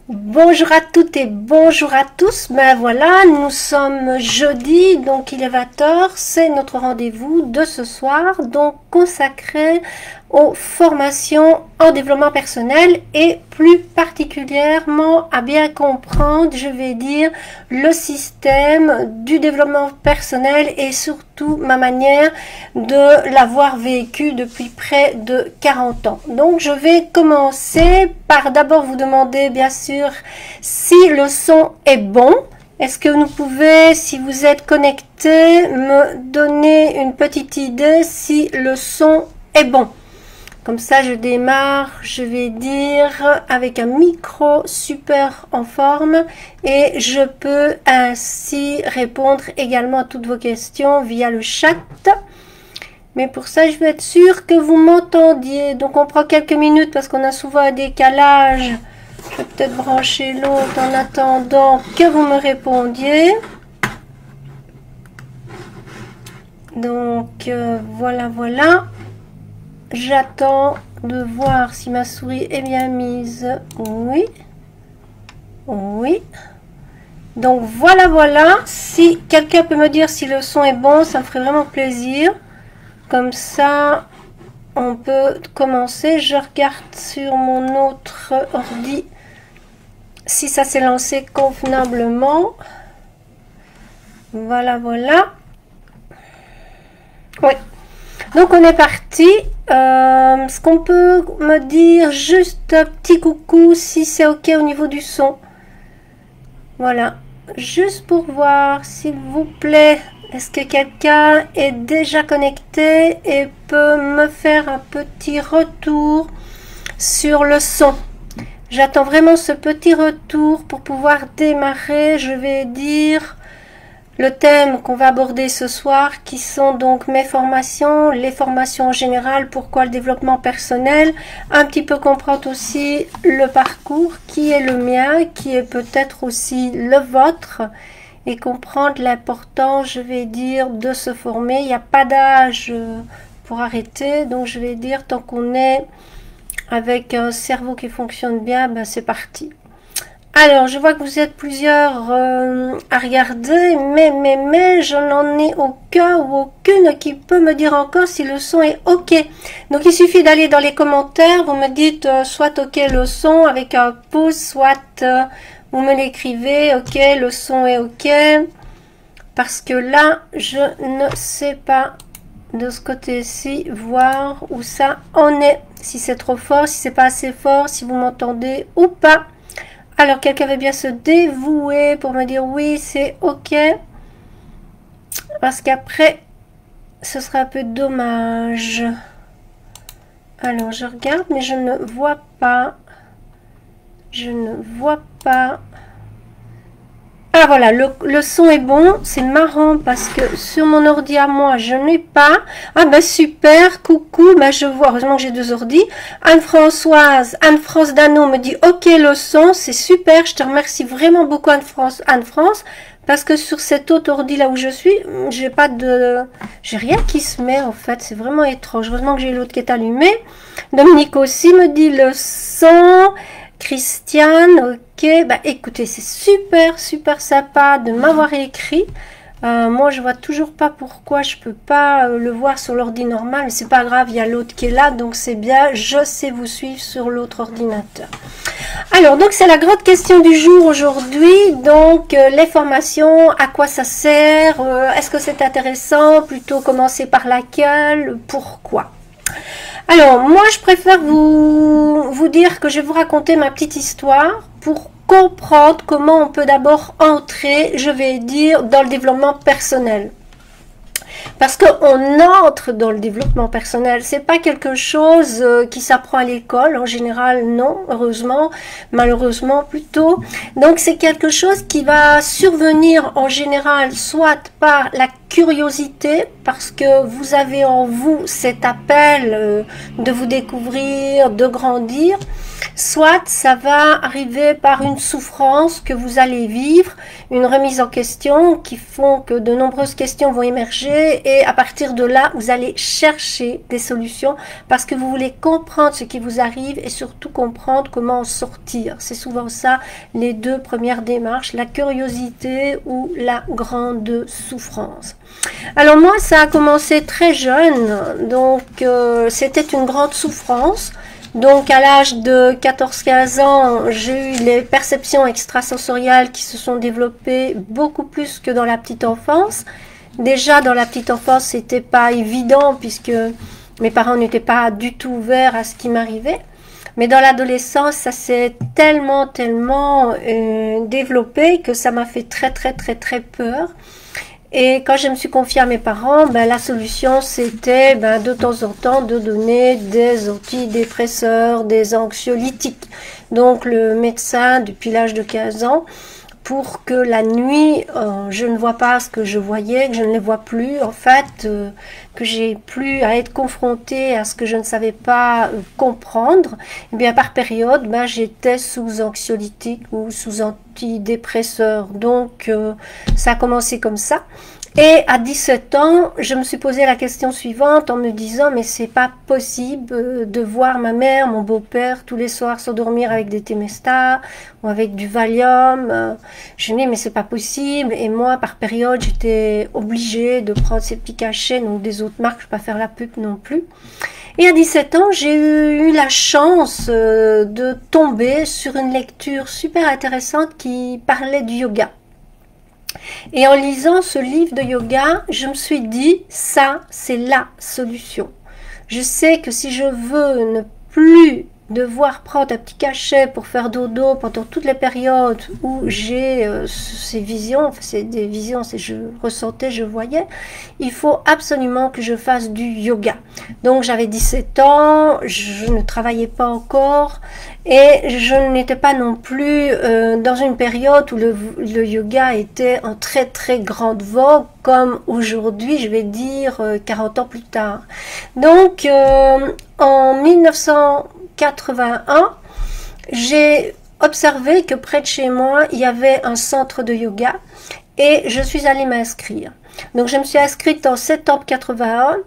Bonjour à toutes et bonjour à tous. Ben voilà, nous sommes jeudi, donc il est 20 h. C'est notre rendez-vous de ce soir, donc consacré aux formations en développement personnel et plus particulièrement à bien comprendre, je vais dire, le système du développement personnel et surtout ma manière de l'avoir vécu depuis près de 40 ans. Donc je vais commencer par d'abord vous demander bien sûr si le son est bon. Est-ce que vous pouvez, si vous êtes connecté, me donner une petite idée si le son est bon? Comme ça, je démarre, je vais dire, avec un micro super en forme et je peux ainsi répondre également à toutes vos questions via le chat. Mais pour ça, je vais être sûre que vous m'entendiez. Donc, on prend quelques minutes parce qu'on a souvent un décalage. Je vais peut-être brancher l'autre en attendant que vous me répondiez. Donc, voilà. J'attends de voir si ma souris est bien mise. Oui. Oui. Donc, voilà. Si quelqu'un peut me dire si le son est bon, ça me ferait vraiment plaisir. Comme ça, on peut commencer. Je regarde sur mon autre ordi si ça s'est lancé convenablement. Voilà. Oui. Donc on est parti. Est-ce qu'on peut me dire juste un petit coucou si c'est ok au niveau du son? Voilà. Juste pour voir, s'il vous plaît. Est-ce que quelqu'un est déjà connecté et peut me faire un petit retour sur le son? J'attends vraiment ce petit retour pour pouvoir démarrer. Je vais dire le thème qu'on va aborder ce soir, qui sont donc mes formations, les formations en général, pourquoi le développement personnel, un petit peu comprendre aussi le parcours qui est le mien, qui est peut-être aussi le vôtre, et comprendre l'importance, je vais dire, de se former. Il n'y a pas d'âge pour arrêter, donc je vais dire, tant qu'on est avec un cerveau qui fonctionne bien, ben c'est parti. Alors, je vois que vous êtes plusieurs à regarder, mais je n'en ai aucun ou aucune qui peut me dire encore si le son est ok. Donc, il suffit d'aller dans les commentaires, vous me dites soit ok le son avec un pouce, soit vous me l'écrivez, ok, le son est ok. Parce que là, je ne sais pas de ce côté-ci, voir où ça en est. Si c'est trop fort, si c'est pas assez fort, si vous m'entendez ou pas. Alors, quelqu'un veut bien se dévouer pour me dire oui, c'est ok. Parce qu'après, ce sera un peu dommage. Alors, je regarde, mais je ne vois pas. Je ne vois pas. Ah voilà, le son est bon, c'est marrant parce que sur mon ordi à moi, je n'ai pas. Ah ben super, coucou, ben je vois, heureusement que j'ai deux ordis. Anne-Françoise, Anne-France Dano me dit ok le son, c'est super, je te remercie vraiment beaucoup Anne-France, parce que sur cet autre ordi là où je suis, j'ai pas de... J'ai rien qui se met en fait, c'est vraiment étrange, heureusement que j'ai l'autre qui est allumé. Dominique aussi me dit le son... Christiane, ok, bah écoutez, c'est super sympa de m'avoir écrit. Moi, je vois toujours pas pourquoi je peux pas le voir sur l'ordi normal, mais c'est pas grave, il y a l'autre qui est là, donc c'est bien, je sais vous suivre sur l'autre ordinateur. Alors, donc c'est la grande question du jour aujourd'hui, donc les formations, à quoi ça sert, est-ce que c'est intéressant, plutôt commencer par laquelle, pourquoi? Alors, moi, je préfère vous dire que je vais vous raconter ma petite histoire pour comprendre comment on peut d'abord entrer, je vais dire, dans le développement personnel. Parce qu'on entre dans le développement personnel, c'est pas quelque chose qui s'apprend à l'école, en général non, heureusement, malheureusement plutôt. Donc c'est quelque chose qui va survenir en général soit par la curiosité, parce que vous avez en vous cet appel de vous découvrir, de grandir, Soit ça va arriver par une souffrance que vous allez vivre, une remise en question qui font que de nombreuses questions vont émerger et à partir de là, vous allez chercher des solutions parce que vous voulez comprendre ce qui vous arrive et surtout comprendre comment en sortir. C'est souvent ça les deux premières démarches, la curiosité ou la grande souffrance. Alors moi, ça a commencé très jeune, donc c'était une grande souffrance. Donc à l'âge de 14-15 ans, j'ai eu les perceptions extrasensoriales qui se sont développées beaucoup plus que dans la petite enfance. Déjà dans la petite enfance, c'était pas évident puisque mes parents n'étaient pas du tout ouverts à ce qui m'arrivait. Mais dans l'adolescence, ça s'est tellement développé que ça m'a fait très peur. Et quand je me suis confiée à mes parents, ben, la solution c'était de temps en temps de donner des antidépresseurs, des anxiolytiques. Donc le médecin, depuis l'âge de 15 ans, pour que la nuit, je ne vois pas ce que je voyais, que je ne les vois plus, en fait, que j'ai plus à être confrontée à ce que je ne savais pas comprendre, et bien par période, j'étais sous anxiolytique ou sous antidépresseur. Donc ça a commencé comme ça. Et à 17 ans, je me suis posé la question suivante en me disant mais c'est pas possible de voir ma mère, mon beau-père tous les soirs s'endormir avec des Temesta ou avec du Valium. Je me dis mais c'est pas possible et moi par période j'étais obligée de prendre ces petits cachets, donc des autres marques, je ne vais pas faire la pub non plus. Et à 17 ans, j'ai eu la chance de tomber sur une lecture super intéressante qui parlait du yoga. Et en lisant ce livre de yoga, je me suis dit, ça, c'est la solution. Je sais que si je veux ne plus devoir prendre un petit cachet pour faire dodo pendant toutes les périodes où j'ai ces visions, enfin c'est des visions, c'est je ressentais, je voyais, il faut absolument que je fasse du yoga. Donc j'avais 17 ans, je ne travaillais pas encore et je n'étais pas non plus dans une période où le yoga était en très grande vogue comme aujourd'hui, je vais dire 40 ans plus tard. Donc en 1981, j'ai observé que près de chez moi, il y avait un centre de yoga et je suis allée m'inscrire. Donc je me suis inscrite en septembre 81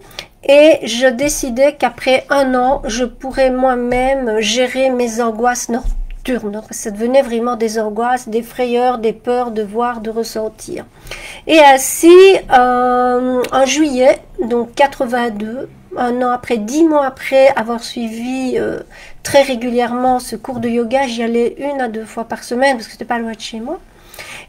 et je décidais qu'après un an, je pourrais moi-même gérer mes angoisses nocturnes. Ça devenait vraiment des angoisses, des frayeurs, des peurs de voir, de ressentir. Et ainsi, en juillet, donc 82, un an après, 10 mois après avoir suivi très régulièrement ce cours de yoga, j'y allais 1 à 2 fois par semaine parce que c'était pas loin de chez moi.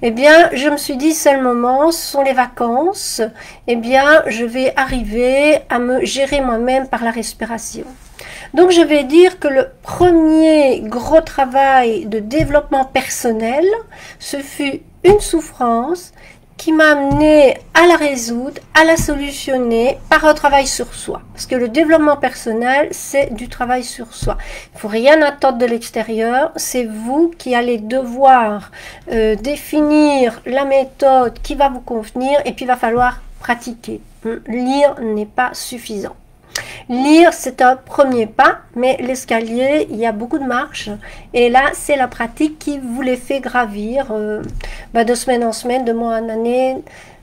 Eh bien, je me suis dit, c'est le moment, ce sont les vacances, eh bien, je vais arriver à me gérer moi-même par la respiration. Donc, je vais dire que le premier gros travail de développement personnel, ce fut une souffrance qui m'a amené à la résoudre, à la solutionner par un travail sur soi. Parce que le développement personnel, c'est du travail sur soi. Il ne faut rien attendre de l'extérieur. C'est vous qui allez devoir définir la méthode qui va vous convenir et puis il va falloir pratiquer. Lire n'est pas suffisant. Lire, c'est un premier pas, mais l'escalier, il y a beaucoup de marches. Et là, c'est la pratique qui vous les fait gravir de semaine en semaine, de mois en année,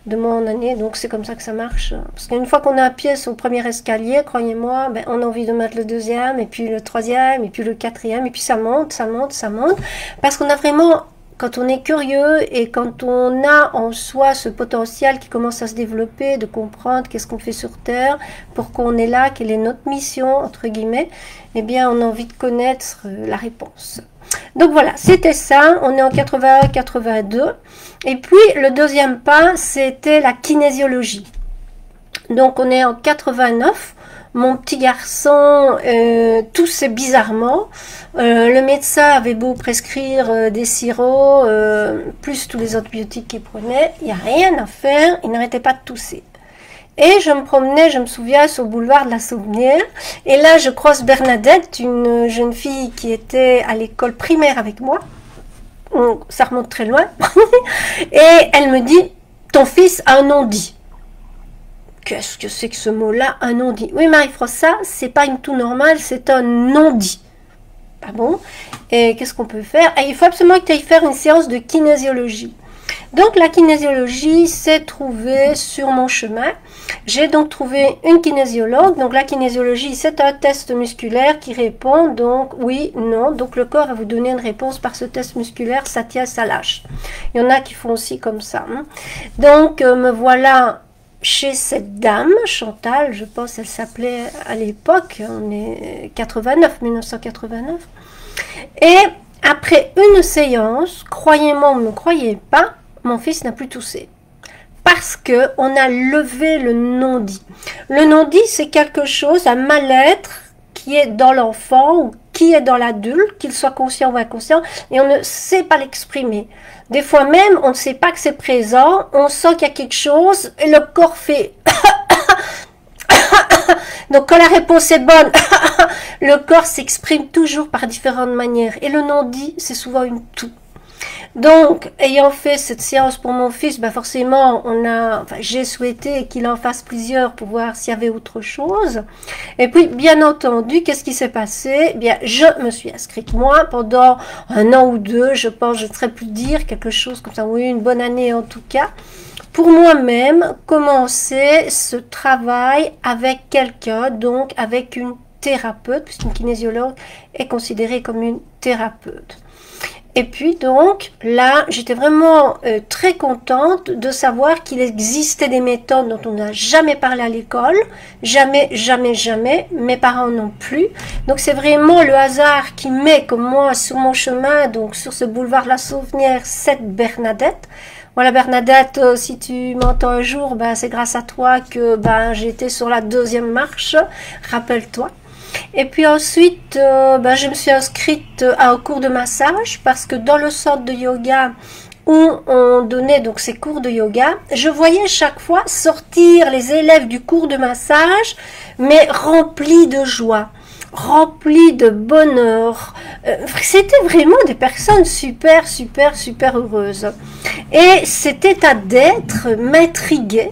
de mois en année. Donc, c'est comme ça que ça marche. Parce qu'une fois qu'on a un pied sur le premier escalier, croyez-moi, on a envie de mettre le deuxième, et puis le troisième, et puis le quatrième, et puis ça monte, ça monte, ça monte. Parce qu'on a vraiment... Quand on est curieux et quand on a en soi ce potentiel qui commence à se développer, de comprendre qu'est-ce qu'on fait sur Terre, pourquoi on est là, quelle est notre mission, entre guillemets, eh bien, on a envie de connaître la réponse. Donc voilà, c'était ça, on est en 81-82. Et puis, le deuxième pas, c'était la kinésiologie. Donc, on est en 89. Mon petit garçon toussait bizarrement. Le médecin avait beau prescrire des sirops, plus tous les antibiotiques qu'il prenait, il n'y a rien à faire, il n'arrêtait pas de tousser. Et je me promenais, je me souviens, sur le boulevard de la Saunière, et là je croise Bernadette, une jeune fille qui était à l'école primaire avec moi. Ça remonte très loin. Et elle me dit, ton fils a un non-dit. Qu'est-ce que c'est que ce mot-là, un non-dit? Oui, Marie-France, ça, c'est pas une toux normale, c'est un non-dit. Ah bon? Et qu'est-ce qu'on peut faire? Et il faut absolument que tu ailles faire une séance de kinésiologie. Donc la kinésiologie s'est trouvée sur mon chemin. J'ai donc trouvé une kinésiologue. Donc la kinésiologie, c'est un test musculaire qui répond donc oui, non. Donc le corps va vous donner une réponse par ce test musculaire, ça tient, ça lâche. Il y en a qui font aussi comme ça. Hein. Donc me voilà chez cette dame, Chantal, je pense elle s'appelait à l'époque, on est 1989. Et après une séance, croyez-moi ou ne croyez pas, mon fils n'a plus toussé. Parce que on a levé le non-dit. Le non-dit, c'est quelque chose, un mal-être qui est dans l'enfant ou qui est dans l'adulte, qu'il soit conscient ou inconscient, et on ne sait pas l'exprimer. Des fois même, on ne sait pas que c'est présent, on sent qu'il y a quelque chose, et le corps fait... Donc quand la réponse est bonne, le corps s'exprime toujours par différentes manières. Et le non-dit, c'est souvent une toux. Donc, ayant fait cette séance pour mon fils, ben forcément, j'ai souhaité qu'il en fasse plusieurs pour voir s'il y avait autre chose. Et puis, bien entendu, qu'est-ce qui s'est passé? Eh bien, je me suis inscrite, moi, pendant 1 an ou 2, je pense, je ne saurais plus dire quelque chose comme ça, oui, une bonne année en tout cas, pour moi-même, commencer ce travail avec quelqu'un, donc avec une thérapeute, puisqu'une kinésiologue est considérée comme une thérapeute. Et puis donc, là, j'étais vraiment très contente de savoir qu'il existait des méthodes dont on n'a jamais parlé à l'école. Jamais, jamais, jamais. Mes parents non plus. Donc c'est vraiment le hasard qui met comme moi sur mon chemin, donc sur ce boulevard de la Sauvenière, cette Bernadette. Voilà Bernadette, si tu m'entends un jour, ben, c'est grâce à toi que ben, j'étais sur la 2e marche, rappelle-toi. Et puis ensuite, je me suis inscrite à un cours de massage parce que dans le centre de yoga où on donnait donc ces cours de yoga, je voyais chaque fois sortir les élèves du cours de massage, mais remplis de joie, remplis de bonheur. C'était vraiment des personnes super, super, super heureuses. Et cet état d'être m'intriguait.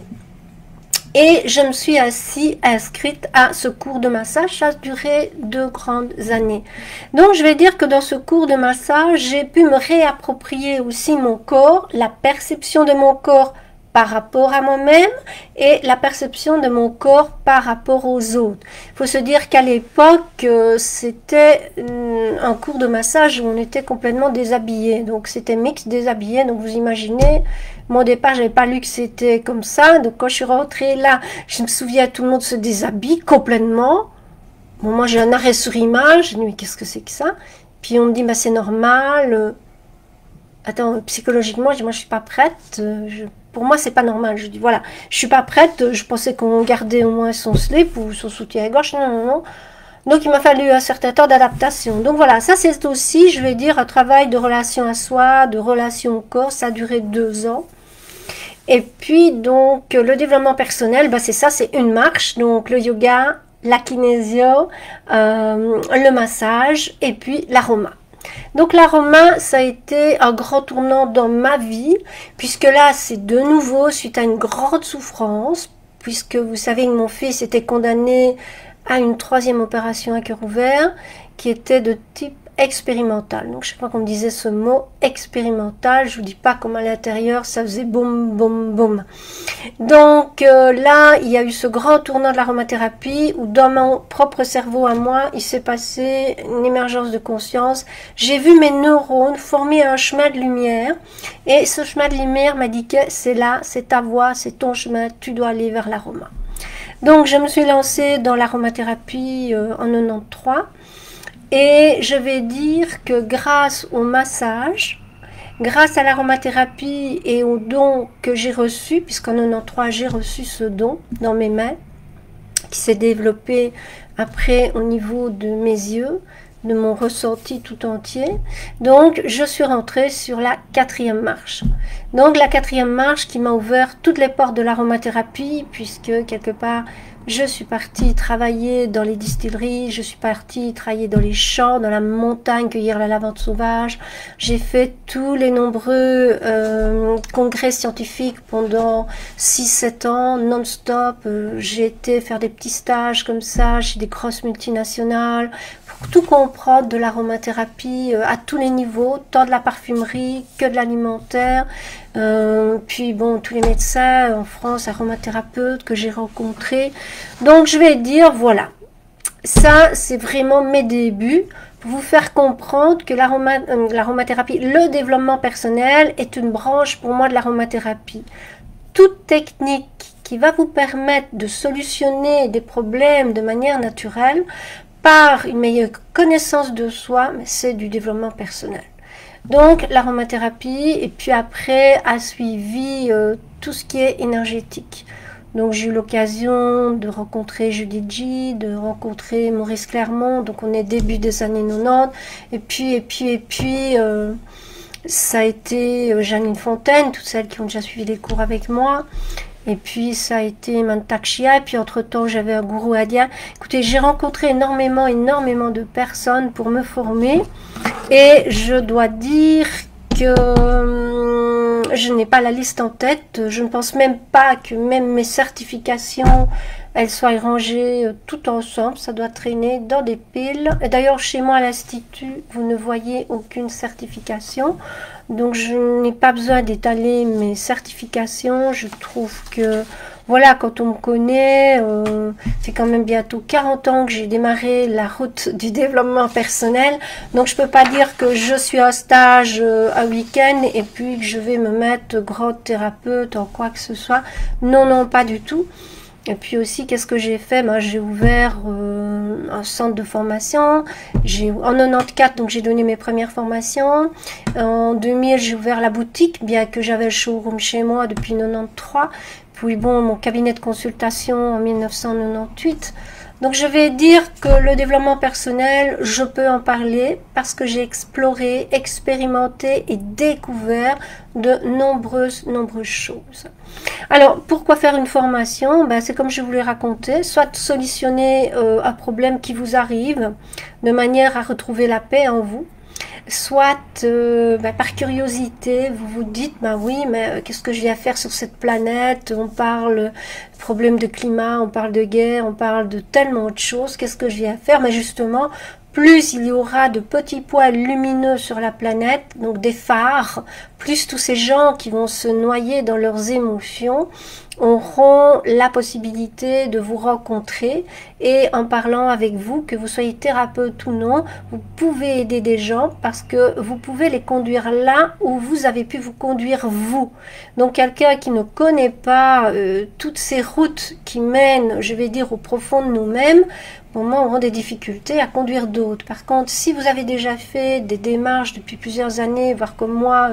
Et je me suis inscrite à ce cours de massage. Ça a duré 2 grandes années. Donc, je vais dire que dans ce cours de massage, j'ai pu me réapproprier aussi mon corps, la perception de mon corps par rapport à moi-même et la perception de mon corps par rapport aux autres. Il faut se dire qu'à l'époque, c'était un cours de massage où on était complètement déshabillé. Donc, c'était mix déshabillé. Donc, vous imaginez... Moi, au départ, j'avais pas lu que c'était comme ça. Donc, quand je suis rentrée là, je me souviens, tout le monde se déshabille complètement. Bon, moi, j'ai un arrêt sur image. Je me dis, mais qu'est-ce que c'est que ça? Puis, on me dit, bah, c'est normal. Attends, psychologiquement, je dis, moi, je suis pas prête. Pour moi, c'est pas normal. Je dis, voilà, je suis pas prête. Je pensais qu'on gardait au moins son slip ou son soutien-gorge. Non, non, non. Donc, il m'a fallu un certain temps d'adaptation. Donc, voilà, ça, c'est aussi, je vais dire, un travail de relation à soi, de relation au corps. Ça a duré 2 ans. Et puis, donc, le développement personnel, c'est ça, c'est une marche. Donc, le yoga, la kinésio, le massage et puis l'aroma. Donc, l'aroma, ça a été un grand tournant dans ma vie, puisque là, c'est de nouveau suite à une grande souffrance, puisque vous savez que mon fils était condamné à une 3e opération à cœur ouvert, qui était de type expérimental. Donc, chaque fois qu'on me disait ce mot expérimental, je vous dis pas comme à l'intérieur, ça faisait boum, boum, boum. Donc, là, il y a eu ce grand tournant de l'aromathérapie où dans mon propre cerveau à moi, il s'est passé une émergence de conscience. J'ai vu mes neurones former un chemin de lumière et ce chemin de lumière m'a dit que c'est là, c'est ta voie, c'est ton chemin, tu dois aller vers l'aroma. Donc, je me suis lancée dans l'aromathérapie en 93. Et je vais dire que grâce au massage, grâce à l'aromathérapie et aux dons que j'ai reçus, puisqu'en 93 j'ai reçu ce don dans mes mains, qui s'est développé après au niveau de mes yeux, de mon ressenti tout entier. Donc je suis rentrée sur la 4e marche. Donc la 4e marche qui m'a ouvert toutes les portes de l'aromathérapie, puisque quelque part je suis partie travailler dans les distilleries, je suis partie travailler dans les champs, dans la montagne, cueillir la lavande sauvage. J'ai fait tous les nombreux congrès scientifiques pendant 6-7 ans, non-stop. J'ai été faire des petits stages comme ça chez des grosses multinationales pour tout comprendre de l'aromathérapie à tous les niveaux, tant de la parfumerie que de l'alimentaire. Puis bon, tous les médecins en France, aromathérapeutes que j'ai rencontrés. Donc je vais dire, voilà, ça c'est vraiment mes débuts. Vous faire comprendre que l'aromathérapie, le développement personnel est une branche pour moi de l'aromathérapie. Toute technique qui va vous permettre de solutionner des problèmes de manière naturelle par une meilleure connaissance de soi, mais c'est du développement personnel. Donc l'aromathérapie, et puis après a suivi tout ce qui est énergétique. Donc j'ai eu l'occasion de rencontrer Judith G, de rencontrer Maurice Clermont, donc on est début des années 90, et puis ça a été Janine Fontaine, toutes celles qui ont déjà suivi les cours avec moi, et puis ça a été Mantak Chia, et puis entre temps j'avais un gourou indien. Écoutez, j'ai rencontré énormément de personnes pour me former, et je dois dire que je n'ai pas la liste en tête. Je ne pense même pas que même mes certifications, elles soient rangées tout ensemble. Ça doit traîner dans des piles. Et d'ailleurs, chez moi à l'Institut, vous ne voyez aucune certification. Donc, je n'ai pas besoin d'étaler mes certifications. Je trouve que, voilà, quand on me connaît, c'est quand même bientôt 40 ans que j'ai démarré la route du développement personnel. Donc, je peux pas dire que je suis en stage un week-end et puis que je vais me mettre grande thérapeute en quoi que ce soit. Non, non, pas du tout. Et puis aussi, qu'est-ce que j'ai fait? Ben, j'ai ouvert un centre de formation. En 94, donc j'ai donné mes premières formations. En 2000, j'ai ouvert la boutique, bien que j'avais le showroom chez moi depuis 93. Puis bon, mon cabinet de consultation en 1998. Donc je vais dire que le développement personnel, je peux en parler parce que j'ai exploré, expérimenté et découvert de nombreuses choses. Alors, pourquoi faire une formation? Ben, c'est comme je vous l'ai raconté, soit solutionner un problème qui vous arrive de manière à retrouver la paix en vous, soit par curiosité, vous vous dites, ben oui, mais qu'est-ce que je viens faire sur cette planète? On parle de problèmes de climat, on parle de guerre, on parle de tellement de choses, qu'est-ce que je viens faire? Mais justement, plus il y aura de petits points lumineux sur la planète, donc des phares, plus tous ces gens qui vont se noyer dans leurs émotions auront la possibilité de vous rencontrer, et en parlant avec vous, que vous soyez thérapeute ou non, vous pouvez aider des gens parce que vous pouvez les conduire là où vous avez pu vous conduire vous. Donc quelqu'un qui ne connaît pas toutes ces routes qui mènent, je vais dire, au profond de nous-mêmes, au moment où on aura des difficultés à conduire d'autres. Par contre, si vous avez déjà fait des démarches depuis plusieurs années, voire comme moi,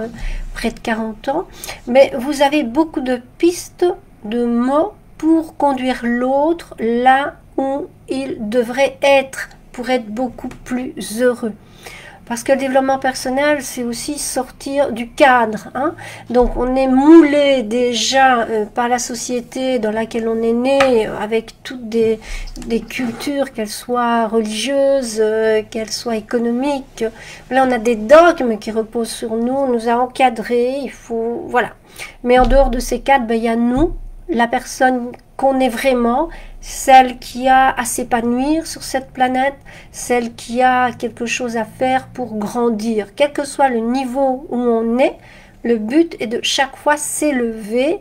près de 40 ans, mais vous avez beaucoup de pistes, de mots pour conduire l'autre là où il devrait être pour être beaucoup plus heureux. Parce que le développement personnel, c'est aussi sortir du cadre. Hein. Donc, on est moulé déjà par la société dans laquelle on est né, avec toutes des cultures, qu'elles soient religieuses, qu'elles soient économiques. Là, on a des dogmes qui reposent sur nous, on nous a encadrés, il faut... Voilà. Mais en dehors de ces cadres, ben, il y a nous, la personne qu'on est vraiment, celle qui a à s'épanouir sur cette planète, celle qui a quelque chose à faire pour grandir. Quel que soit le niveau où on est, le but est de chaque fois s'élever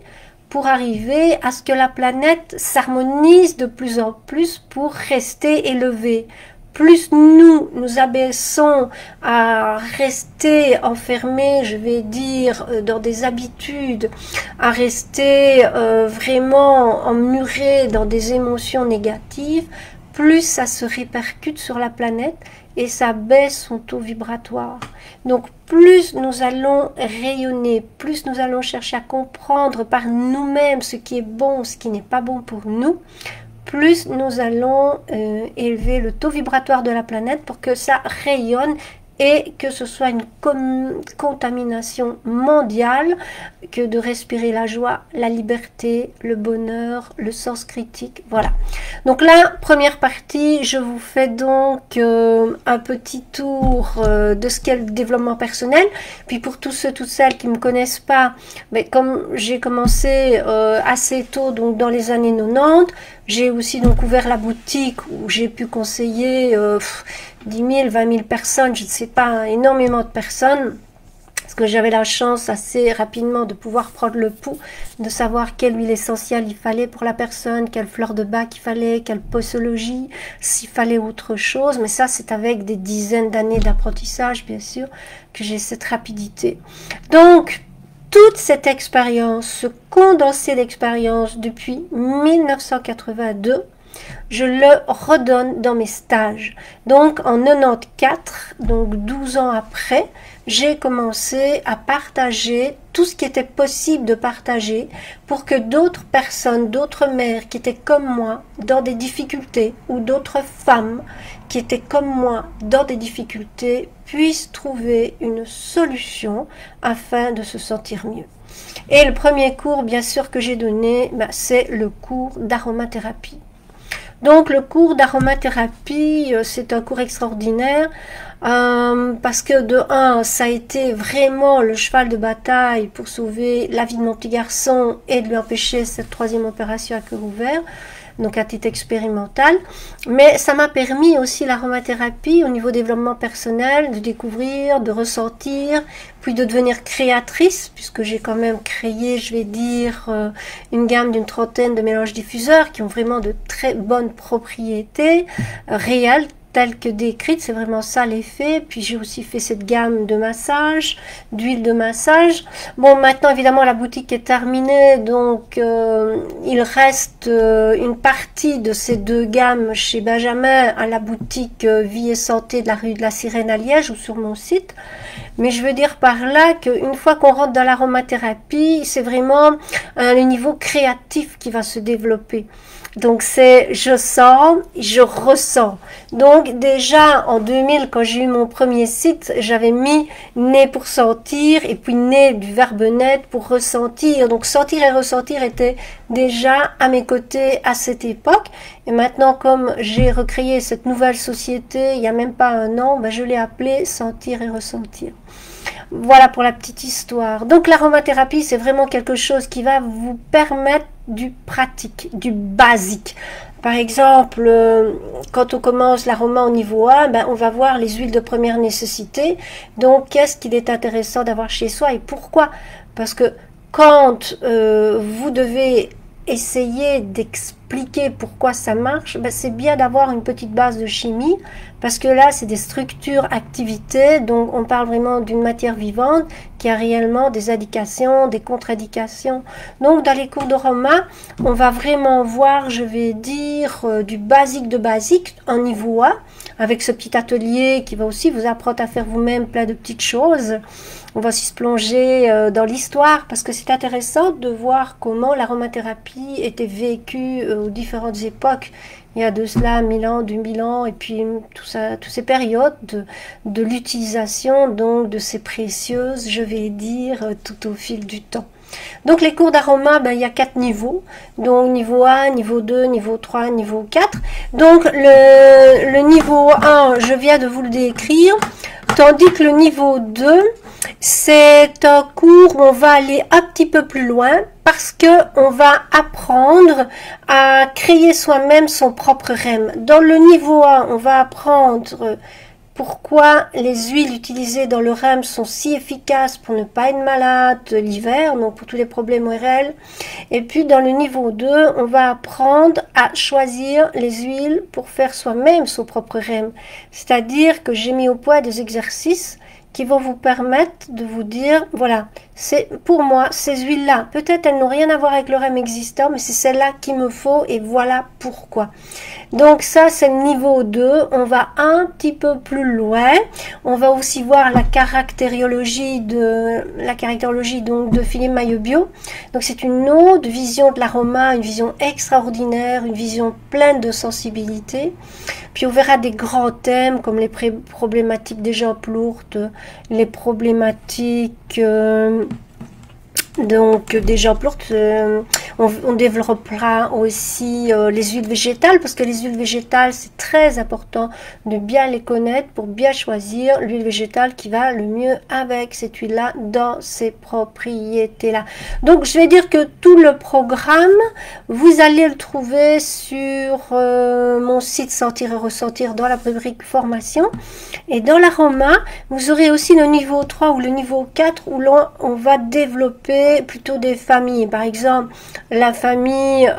pour arriver à ce que la planète s'harmonise de plus en plus pour rester élevée. Plus nous abaissons à rester enfermés, je vais dire, dans des habitudes, à rester vraiment emmurés dans des émotions négatives, plus ça se répercute sur la planète et ça baisse son taux vibratoire. Donc plus nous allons rayonner, plus nous allons chercher à comprendre par nous-mêmes ce qui est bon, ce qui n'est pas bon pour nous, plus nous allons élever le taux vibratoire de la planète pour que ça rayonne et que ce soit une contamination mondiale, que de respirer la joie, la liberté, le bonheur, le sens critique. Voilà. Donc là, première partie, je vous fais donc un petit tour de ce qu'est le développement personnel. Puis pour tous ceux, toutes celles qui ne me connaissent pas, mais comme j'ai commencé assez tôt, donc dans les années 90, j'ai aussi donc ouvert la boutique où j'ai pu conseiller 10 000, 20 000 personnes, je ne sais pas, hein, énormément de personnes. Parce que j'avais la chance assez rapidement de pouvoir prendre le pouls, de savoir quelle huile essentielle il fallait pour la personne, quelle fleur de bac il fallait, quelle posologie, s'il fallait autre chose. Mais ça, c'est avec des dizaines d'années d'apprentissage, bien sûr, que j'ai cette rapidité. Donc, toute cette expérience, ce condensé d'expérience depuis 1982, je le redonne dans mes stages. Donc, en 94, donc 12 ans après, j'ai commencé à partager tout ce qui était possible de partager pour que d'autres personnes, d'autres mères qui étaient comme moi dans des difficultés ou d'autres femmes qui étaient comme moi dans des difficultés puissent trouver une solution afin de se sentir mieux. Et le premier cours, bien sûr, que j'ai donné, c'est le cours d'aromathérapie. Donc le cours d'aromathérapie, c'est un cours extraordinaire parce que de un, ça a été vraiment le cheval de bataille pour sauver la vie de mon petit garçon et de lui empêcher cette troisième opération à cœur ouvert, donc à titre expérimental. Mais ça m'a permis aussi l'aromathérapie au niveau développement personnel, de découvrir, de ressentir, puis de devenir créatrice, puisque j'ai quand même créé, je vais dire, une gamme d'une trentaine de mélanges diffuseurs qui ont vraiment de très bonnes propriétés réelles, telles que décrites, c'est vraiment ça l'effet. Puis j'ai aussi fait cette gamme de massage, d'huile de massage. Bon, maintenant évidemment la boutique est terminée, donc il reste une partie de ces deux gammes chez Benjamin à la boutique Vie et Santé de la rue de la Sirène à Liège ou sur mon site. Mais je veux dire par là qu'une fois qu'on rentre dans l'aromathérapie, c'est vraiment le niveau créatif qui va se développer. Donc c'est je sens, je ressens. Donc déjà en 2000, quand j'ai eu mon premier site, j'avais mis né pour sentir et puis né du verbe naître pour ressentir. Donc sentir et ressentir étaient déjà à mes côtés à cette époque. Et maintenant, comme j'ai recréé cette nouvelle société il n'y a même pas un an, je l'ai appelée sentir et ressentir. Voilà pour la petite histoire. Donc l'aromathérapie, c'est vraiment quelque chose qui va vous permettre du pratique, du basique. Par exemple, quand on commence l'aroma au niveau 1, on va voir les huiles de première nécessité. Donc, qu'est-ce qu'il est intéressant d'avoir chez soi et pourquoi? Parce que quand vous devez essayer d'expliquer pourquoi ça marche, c'est bien d'avoir une petite base de chimie, parce que là, c'est des structures, activités, donc on parle vraiment d'une matière vivante qui a réellement des indications, des contre-indications. Donc, dans les cours d'aroma, on va vraiment voir, je vais dire, du basique de basique en niveau A, avec ce petit atelier qui va aussi vous apprendre à faire vous-même plein de petites choses. On va aussi se plonger dans l'histoire parce que c'est intéressant de voir comment l'aromathérapie était vécue aux différentes époques. Il y a de cela 1000 ans, 2000 ans, et puis tout ça, toutes ces périodes de l'utilisation donc de ces précieuses, je vais dire, tout au fil du temps. Donc les cours d'aroma, il y a 4 niveaux. Donc niveau 1, niveau 2, niveau 3, niveau 4. Donc le niveau 1, je viens de vous le décrire. Tandis que le niveau 2, c'est un cours où on va aller un petit peu plus loin parce que on va apprendre à créer soi-même son propre REM. Dans le niveau 1, on va apprendre pourquoi les huiles utilisées dans le REM sont si efficaces pour ne pas être malade l'hiver, donc pour tous les problèmes ORL. Et puis dans le niveau 2, on va apprendre à choisir les huiles pour faire soi-même son propre REM. C'est-à-dire que j'ai mis au point des exercices qui vont vous permettre de vous dire, voilà, c'est pour moi, ces huiles-là, peut-être elles n'ont rien à voir avec le REM existant, mais c'est celle-là qu'il me faut et voilà pourquoi. Donc ça, c'est le niveau 2. On va un petit peu plus loin. On va aussi voir la caractériologie donc de Philippe Maillot-Bio. Donc c'est une autre vision de l'aroma, une vision extraordinaire, une vision pleine de sensibilité. Puis on verra des grands thèmes comme les problématiques des jambes lourdes, les problématiques Donc déjà on développera aussi les huiles végétales, parce que les huiles végétales c'est très important de bien les connaître pour bien choisir l'huile végétale qui va le mieux avec cette huile là dans ses propriétés là. Donc je vais dire que tout le programme vous allez le trouver sur mon site Sentir et Ressentir dans la rubrique formation, et dans l'aroma vous aurez aussi le niveau 3 ou le niveau 4 où on va développer plutôt des familles. Par exemple, la famille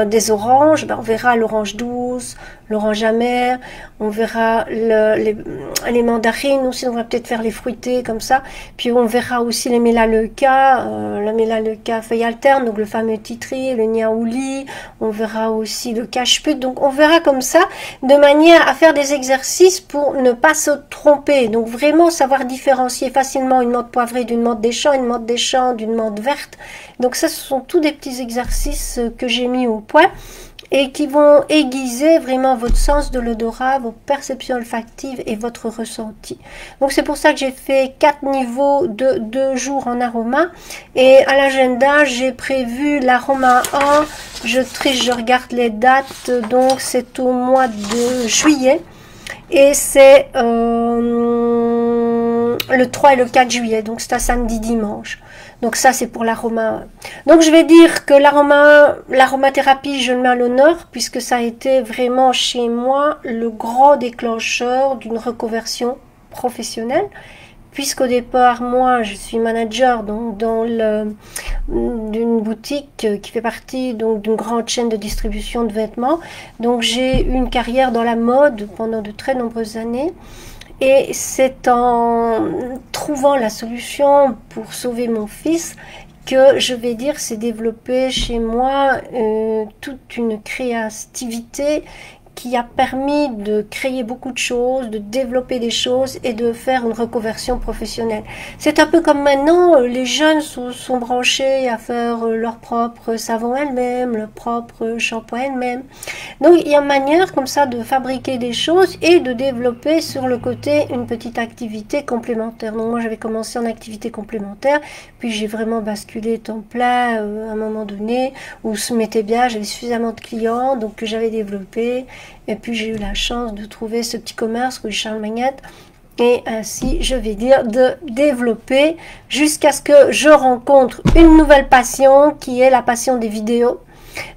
des oranges, ben, on verra l'orange douce, l'orange amère, on verra les mandarines aussi, on va peut-être faire les fruités comme ça, puis on verra aussi les mélaleucas, la mélaleuca feuille alterne, donc le fameux titri, le niaouli, on verra aussi le cache-put, donc on verra comme ça, de manière à faire des exercices pour ne pas se tromper, donc vraiment savoir différencier facilement une menthe poivrée d'une menthe des champs, une menthe des champs d'une menthe verte. Donc ça, ce sont tous des petits exercices que j'ai mis au point et qui vont aiguiser vraiment votre sens de l'odorat, vos perceptions olfactives et votre ressenti. Donc c'est pour ça que j'ai fait 4 niveaux de 2 jours en aroma, et à l'agenda j'ai prévu l'aroma 1, je triche, je regarde les dates, donc c'est au mois de juillet et c'est le 3 et le 4 juillet, donc c'est un samedi dimanche. Donc ça c'est pour l'aroma. Donc je vais dire que l'aromathérapie je le mets à l'honneur, puisque ça a été vraiment chez moi le grand déclencheur d'une reconversion professionnelle, puisqu'au départ moi je suis manager donc d'une boutique qui fait partie donc d'une grande chaîne de distribution de vêtements. Donc j'ai eu une carrière dans la mode pendant de très nombreuses années. Et c'est en trouvant la solution pour sauver mon fils que je vais dire c'est développé chez moi toute une créativité qui a permis de créer beaucoup de choses, de développer des choses et de faire une reconversion professionnelle. C'est un peu comme maintenant, les jeunes sont branchés à faire leur propre savon elles-mêmes, leur propre shampoing elles-mêmes. Donc il y a une manière comme ça de fabriquer des choses et de développer sur le côté une petite activité complémentaire. Donc moi j'avais commencé en activité complémentaire, puis j'ai vraiment basculé temps plein à un moment donné où se mettait bien, j'avais suffisamment de clients, donc que j'avais développé. Et puis j'ai eu la chance de trouver ce petit commerce rue Charles Magnette, et ainsi je vais dire de développer jusqu'à ce que je rencontre une nouvelle passion qui est la passion des vidéos.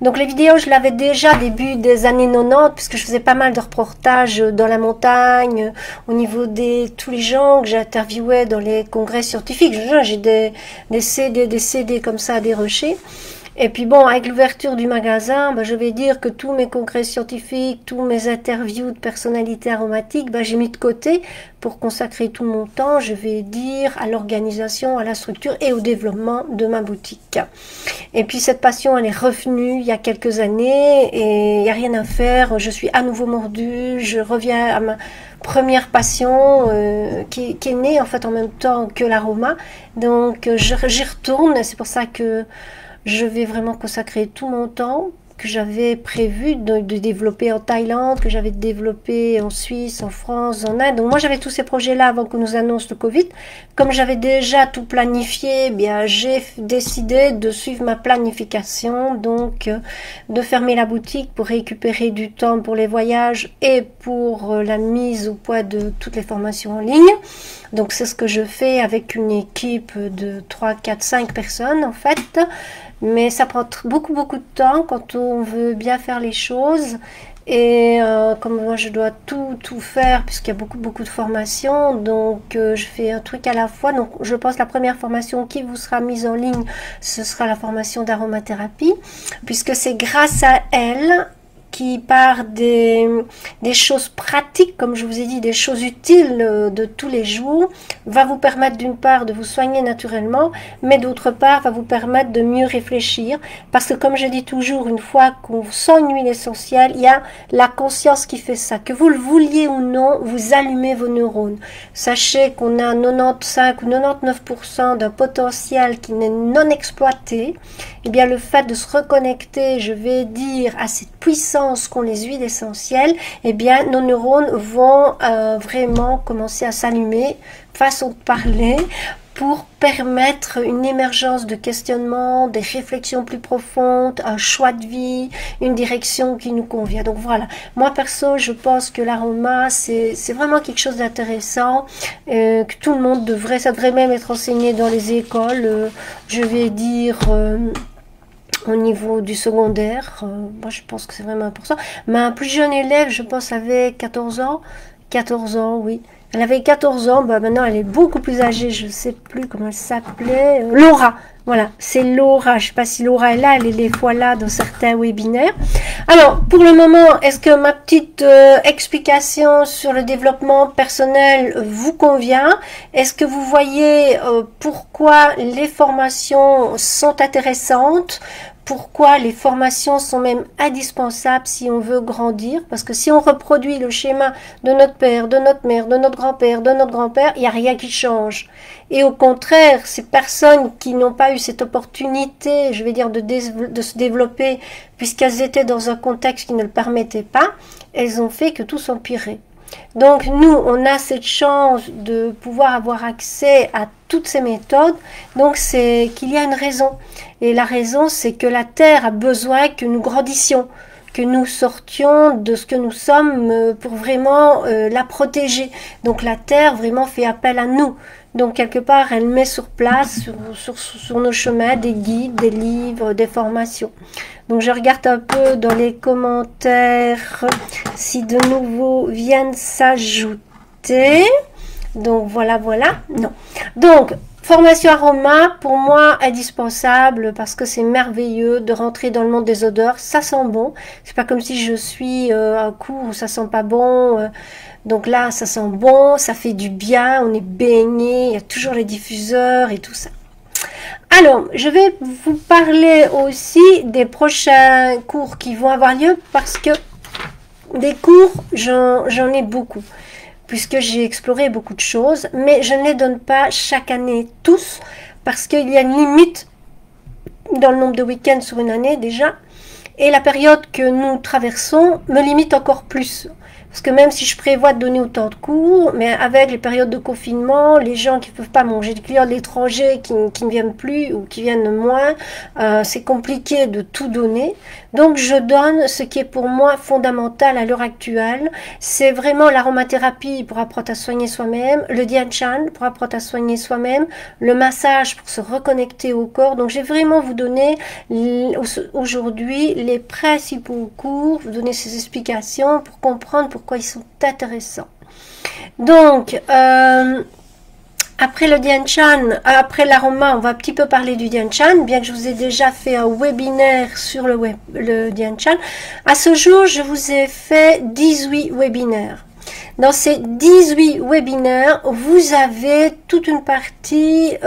Donc les vidéos je l'avais déjà début des années 90, puisque je faisais pas mal de reportages dans la montagne, au niveau de tous les gens que j'interviewais dans les congrès scientifiques. J'ai des CD comme ça à des rochers. Et puis bon, avec l'ouverture du magasin, ben, je vais dire que tous mes congrès scientifiques, tous mes interviews de personnalités aromatiques, ben, j'ai mis de côté pour consacrer tout mon temps, je vais dire, à l'organisation, à la structure et au développement de ma boutique. Et puis cette passion, elle est revenue il y a quelques années et il n'y a rien à faire, je suis à nouveau mordue, je reviens à ma première passion qui est née en fait en même temps que l'aroma. Donc j'y retourne, c'est pour ça que je vais vraiment consacrer tout mon temps que j'avais prévu de développer en Thaïlande, que j'avais développé en Suisse, en France, en Inde. Donc moi j'avais tous ces projets-là avant qu'on nous annonce le Covid. Comme j'avais déjà tout planifié, eh bien j'ai décidé de suivre ma planification, donc de fermer la boutique pour récupérer du temps pour les voyages et pour la mise au point de toutes les formations en ligne. Donc c'est ce que je fais avec une équipe de 3, 4, 5 personnes en fait. Mais ça prend beaucoup de temps quand on veut bien faire les choses. Et comme moi je dois tout faire puisqu'il y a beaucoup de formations, donc je fais un truc à la fois. Donc je pense que la première formation qui vous sera mise en ligne, ce sera la formation d'aromathérapie, puisque c'est grâce à elle, qui part des choses pratiques, comme je vous ai dit, des choses utiles de tous les jours, va vous permettre d'une part de vous soigner naturellement, mais d'autre part va vous permettre de mieux réfléchir, parce que comme je dis toujours, une fois qu'on sent une huile essentielle, il y a la conscience qui fait ça, que vous le vouliez ou non, vous allumez vos neurones. Sachez qu'on a 95 ou 99% d'un potentiel qui n'est non exploité. Et bien le fait de se reconnecter, je vais dire, à cette puissance qu'ont les huiles essentielles, eh bien nos neurones vont vraiment commencer à s'allumer, façon de parler, pour permettre une émergence de questionnement, des réflexions plus profondes, un choix de vie, une direction qui nous convient. Donc voilà, moi perso, je pense que l'aroma, c'est vraiment quelque chose d'intéressant, que tout le monde devrait, ça devrait même être enseigné dans les écoles, je vais dire... au niveau du secondaire, moi je pense que c'est vraiment important. Ma plus jeune élève, je pense, avait 14 ans. 14 ans, oui. Elle avait 14 ans, bah maintenant elle est beaucoup plus âgée, je ne sais plus comment elle s'appelait. Laura, voilà, c'est Laura. Je ne sais pas si Laura est là, elle est des fois là dans certains webinaires. Alors, pour le moment, est-ce que ma petite explication sur le développement personnel vous convient? Est-ce que vous voyez pourquoi les formations sont intéressantes? Pourquoi les formations sont même indispensables si on veut grandir? Parce que si on reproduit le schéma de notre père, de notre mère, de notre grand-père, de notre grand-père, il n'y a rien qui change. Et au contraire, ces personnes qui n'ont pas eu cette opportunité, je vais dire, de se développer, puisqu'elles étaient dans un contexte qui ne le permettait pas, elles ont fait que tout s'empirait. Donc nous, on a cette chance de pouvoir avoir accès à toutes ces méthodes, donc c'est qu'il y a une raison. Et la raison, c'est que la Terre a besoin que nous grandissions, que nous sortions de ce que nous sommes pour vraiment la protéger. Donc la Terre vraiment fait appel à nous. Donc quelque part, elle met sur place, sur nos chemins, des guides, des livres, des formations. Donc je regarde un peu dans les commentaires si de nouveaux viennent s'ajouter. Donc voilà, voilà. Non. Donc, formation aroma, pour moi, indispensable parce que c'est merveilleux de rentrer dans le monde des odeurs. Ça sent bon. C'est pas comme si je suis à un cours où ça sent pas bon. Donc là, ça sent bon, ça fait du bien, on est baigné, il y a toujours les diffuseurs et tout ça. Alors, je vais vous parler aussi des prochains cours qui vont avoir lieu parce que des cours, j'en ai beaucoup. Puisque j'ai exploré beaucoup de choses, mais je ne les donne pas chaque année tous, parce qu'il y a une limite dans le nombre de week-ends sur une année déjà, et la période que nous traversons me limite encore plus. Parce que même si je prévois de donner autant de cours, mais avec les périodes de confinement, les gens qui ne peuvent pas manger, les clients de l'étranger qui ne viennent plus ou qui viennent moins, c'est compliqué de tout donner. Donc je donne ce qui est pour moi fondamental à l'heure actuelle. C'est vraiment l'aromathérapie pour apprendre à soigner soi-même, le Dian Shan pour apprendre à soigner soi-même, le massage pour se reconnecter au corps. Donc j'ai vraiment vous donné aujourd'hui les principaux cours, vous donner ces explications pour comprendre pourquoi ils sont intéressants. Donc, après le Dian Shan, après l'aroma, on va un petit peu parler du Dian Shan, bien que je vous ai déjà fait un webinaire sur le Dian Shan. À ce jour, je vous ai fait 18 webinaires. Dans ces 18 webinaires, vous avez toute une partie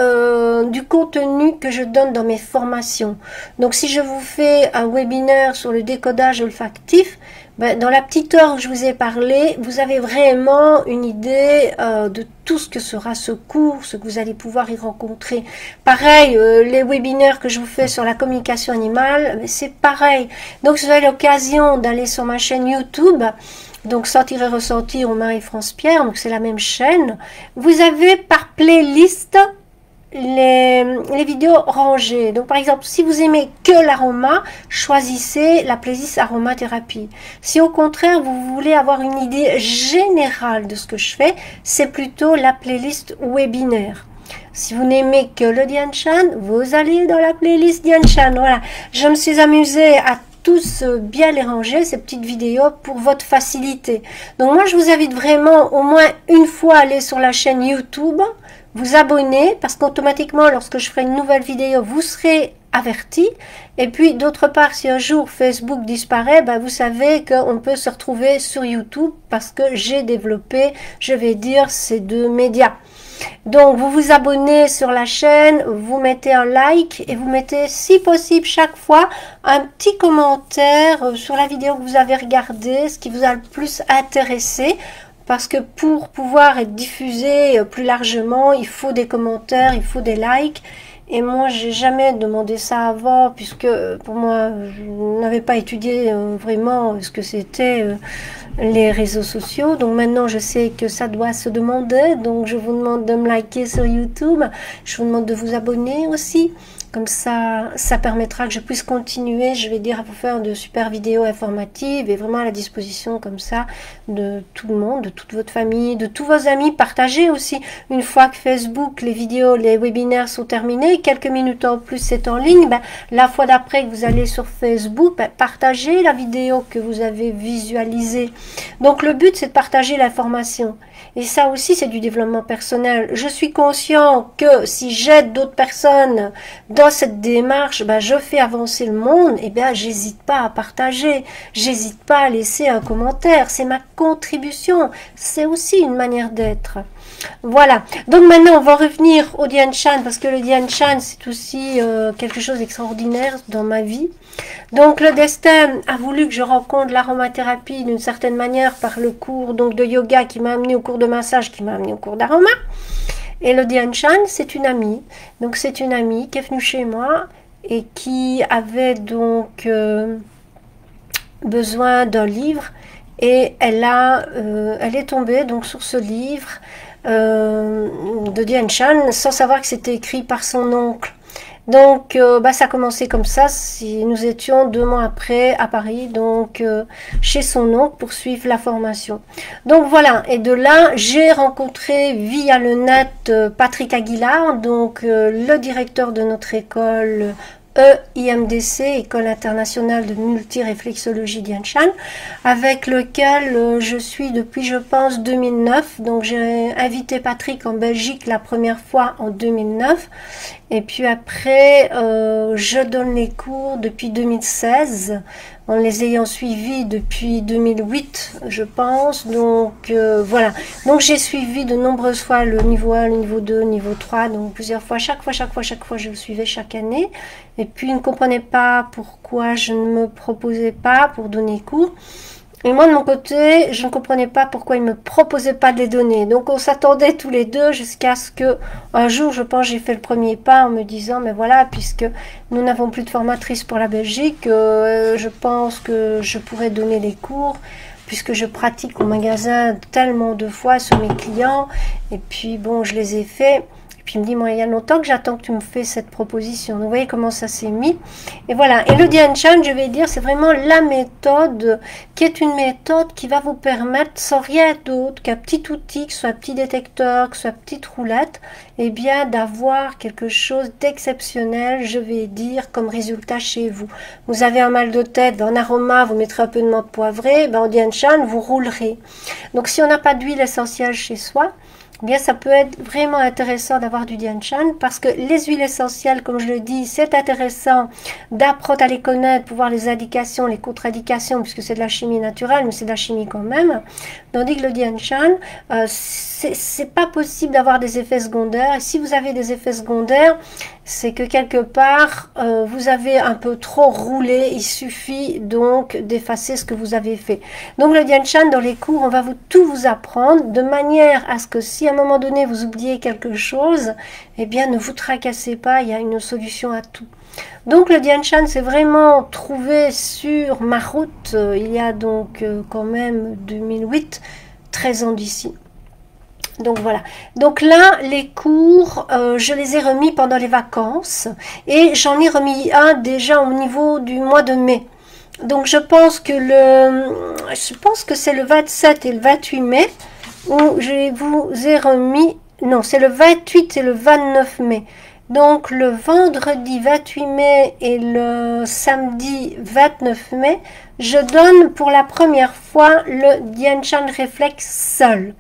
du contenu que je donne dans mes formations. Donc si je vous fais un webinaire sur le décodage olfactif, ben, dans la petite heure où je vous ai parlé, vous avez vraiment une idée de tout ce que sera ce cours, ce que vous allez pouvoir y rencontrer. Pareil, les webinaires que je vous fais sur la communication animale, c'est pareil. Donc vous avez l'occasion d'aller sur ma chaîne YouTube, donc Sentir et Ressentir au Marie-France Pierre, donc c'est la même chaîne. Vous avez par playlist les vidéos rangées. Donc par exemple, si vous aimez que l'aroma, choisissez la playlist aromathérapie. Si au contraire vous voulez avoir une idée générale de ce que je fais, c'est plutôt la playlist webinaire. Si vous n'aimez que le Dian Shan, vous allez dans la playlist Dian Shan. Voilà, je me suis amusée à tous bien les ranger, ces petites vidéos, pour votre facilité. Donc moi je vous invite vraiment au moins une fois à aller sur la chaîne YouTube, vous abonner, parce qu'automatiquement lorsque je ferai une nouvelle vidéo, vous serez averti. Et puis d'autre part, si un jour Facebook disparaît, ben, vous savez qu'on peut se retrouver sur YouTube, parce que j'ai développé, je vais dire, ces deux médias. Donc vous vous abonnez sur la chaîne, vous mettez un like et vous mettez si possible chaque fois un petit commentaire sur la vidéo que vous avez regardée, ce qui vous a le plus intéressé. Parce que pour pouvoir être diffusé plus largement, il faut des commentaires, il faut des likes. Et moi, j'ai jamais demandé ça avant, puisque pour moi, je n'avais pas étudié vraiment ce que c'était les réseaux sociaux. Donc maintenant je sais que ça doit se demander, donc je vous demande de me liker sur YouTube, je vous demande de vous abonner aussi, comme ça permettra que je puisse continuer, je vais dire, à vous faire de super vidéos informatives et vraiment à la disposition comme ça de tout le monde, de toute votre famille, de tous vos amis. Partagez aussi, une fois que Facebook, les vidéos, les webinaires sont terminés, quelques minutes en plus c'est en ligne, ben, la fois d'après que vous allez sur Facebook, ben, partagez la vidéo que vous avez visualisée. Donc le but c'est de partager l'information. Et ça aussi, c'est du développement personnel. Je suis conscient que si j'aide d'autres personnes dans cette démarche, ben, je fais avancer le monde, et bien, j'hésite pas à partager, j'hésite pas à laisser un commentaire. C'est ma contribution. C'est aussi une manière d'être. Voilà. Donc maintenant, on va revenir au Dian Shan, parce que le Dian Shan, c'est aussi quelque chose d'extraordinaire dans ma vie. Donc le destin a voulu que je rencontre l'aromathérapie d'une certaine manière par le cours donc de yoga qui m'a amené au cours de massage, qui m'a amené au cours d'aroma. Et le Dian Shan, c'est une amie. Donc c'est une amie qui est venue chez moi et qui avait donc besoin d'un livre. Et elle est tombée donc sur ce livre de Dian Shan sans savoir que c'était écrit par son oncle. Donc, ça a commencé comme ça. Nous étions 2 mois après à Paris, donc chez son oncle pour suivre la formation. Donc voilà, et de là, j'ai rencontré via le net Patrick Aguilar, donc le directeur de notre école EIMDC, École internationale de multiréflexologie Dian Shan, avec lequel je suis depuis, je pense, 2009. Donc j'ai invité Patrick en Belgique la première fois en 2009. Et puis après, je donne les cours depuis 2016, en les ayant suivis depuis 2008, je pense. Donc voilà. Donc j'ai suivi de nombreuses fois le niveau 1, le niveau 2, le niveau 3, donc plusieurs fois, chaque fois, je le suivais chaque année. Et puis il ne comprenait pas pourquoi je ne me proposais pas pour donner cours. Et moi, de mon côté, je ne comprenais pas pourquoi il ne me proposait pas de les donner. Donc, on s'attendait tous les deux jusqu'à ce que, un jour, je pense, j'ai fait le premier pas en me disant, mais voilà, puisque nous n'avons plus de formatrice pour la Belgique, je pense que je pourrais donner les cours, puisque je pratique au magasin tellement de fois sur mes clients. Et puis, bon, je les ai faits. Puis il me dit, moi, il y a longtemps que j'attends que tu me fais cette proposition. Donc, vous voyez comment ça s'est mis. Et voilà. Et le Dian Shan, je vais dire, c'est vraiment la méthode qui est une méthode qui va vous permettre, sans rien d'autre qu'un petit outil, que ce soit un petit détecteur, que ce soit une petite roulette, eh bien, d'avoir quelque chose d'exceptionnel, je vais dire, comme résultat chez vous. Vous avez un mal de tête, en aroma, vous mettrez un peu de menthe poivrée, ben, en Dian Shan, vous roulerez. Donc, si on n'a pas d'huile essentielle chez soi, bien, ça peut être vraiment intéressant d'avoir du Dian Shan parce que les huiles essentielles, comme je le dis, c'est intéressant d'apprendre à les connaître, pour voir les indications, les contre-indications, puisque c'est de la chimie naturelle, mais c'est de la chimie quand même. Tandis que le Dian Shan, c'est pas possible d'avoir des effets secondaires. Et si vous avez des effets secondaires, c'est que quelque part, vous avez un peu trop roulé. Il suffit donc d'effacer ce que vous avez fait. Donc le Dian Shan, dans les cours, on va tout vous apprendre de manière à ce que si à un moment donné vous oubliez quelque chose, eh bien ne vous tracassez pas, il y a une solution à tout. Donc le Dian Shan, c'est vraiment trouvé sur ma route, il y a donc quand même 2008, 13 ans d'ici. Donc voilà. Donc là, les cours, je les ai remis pendant les vacances et j'en ai remis un déjà au niveau du mois de mai. Donc je pense que c'est le 27 et le 28 mai où je vous ai remis, non, c'est le 28 et le 29 mai. Donc le vendredi 28 mai et le samedi 29 mai, je donne pour la première fois le Dian Shan Reflex seul.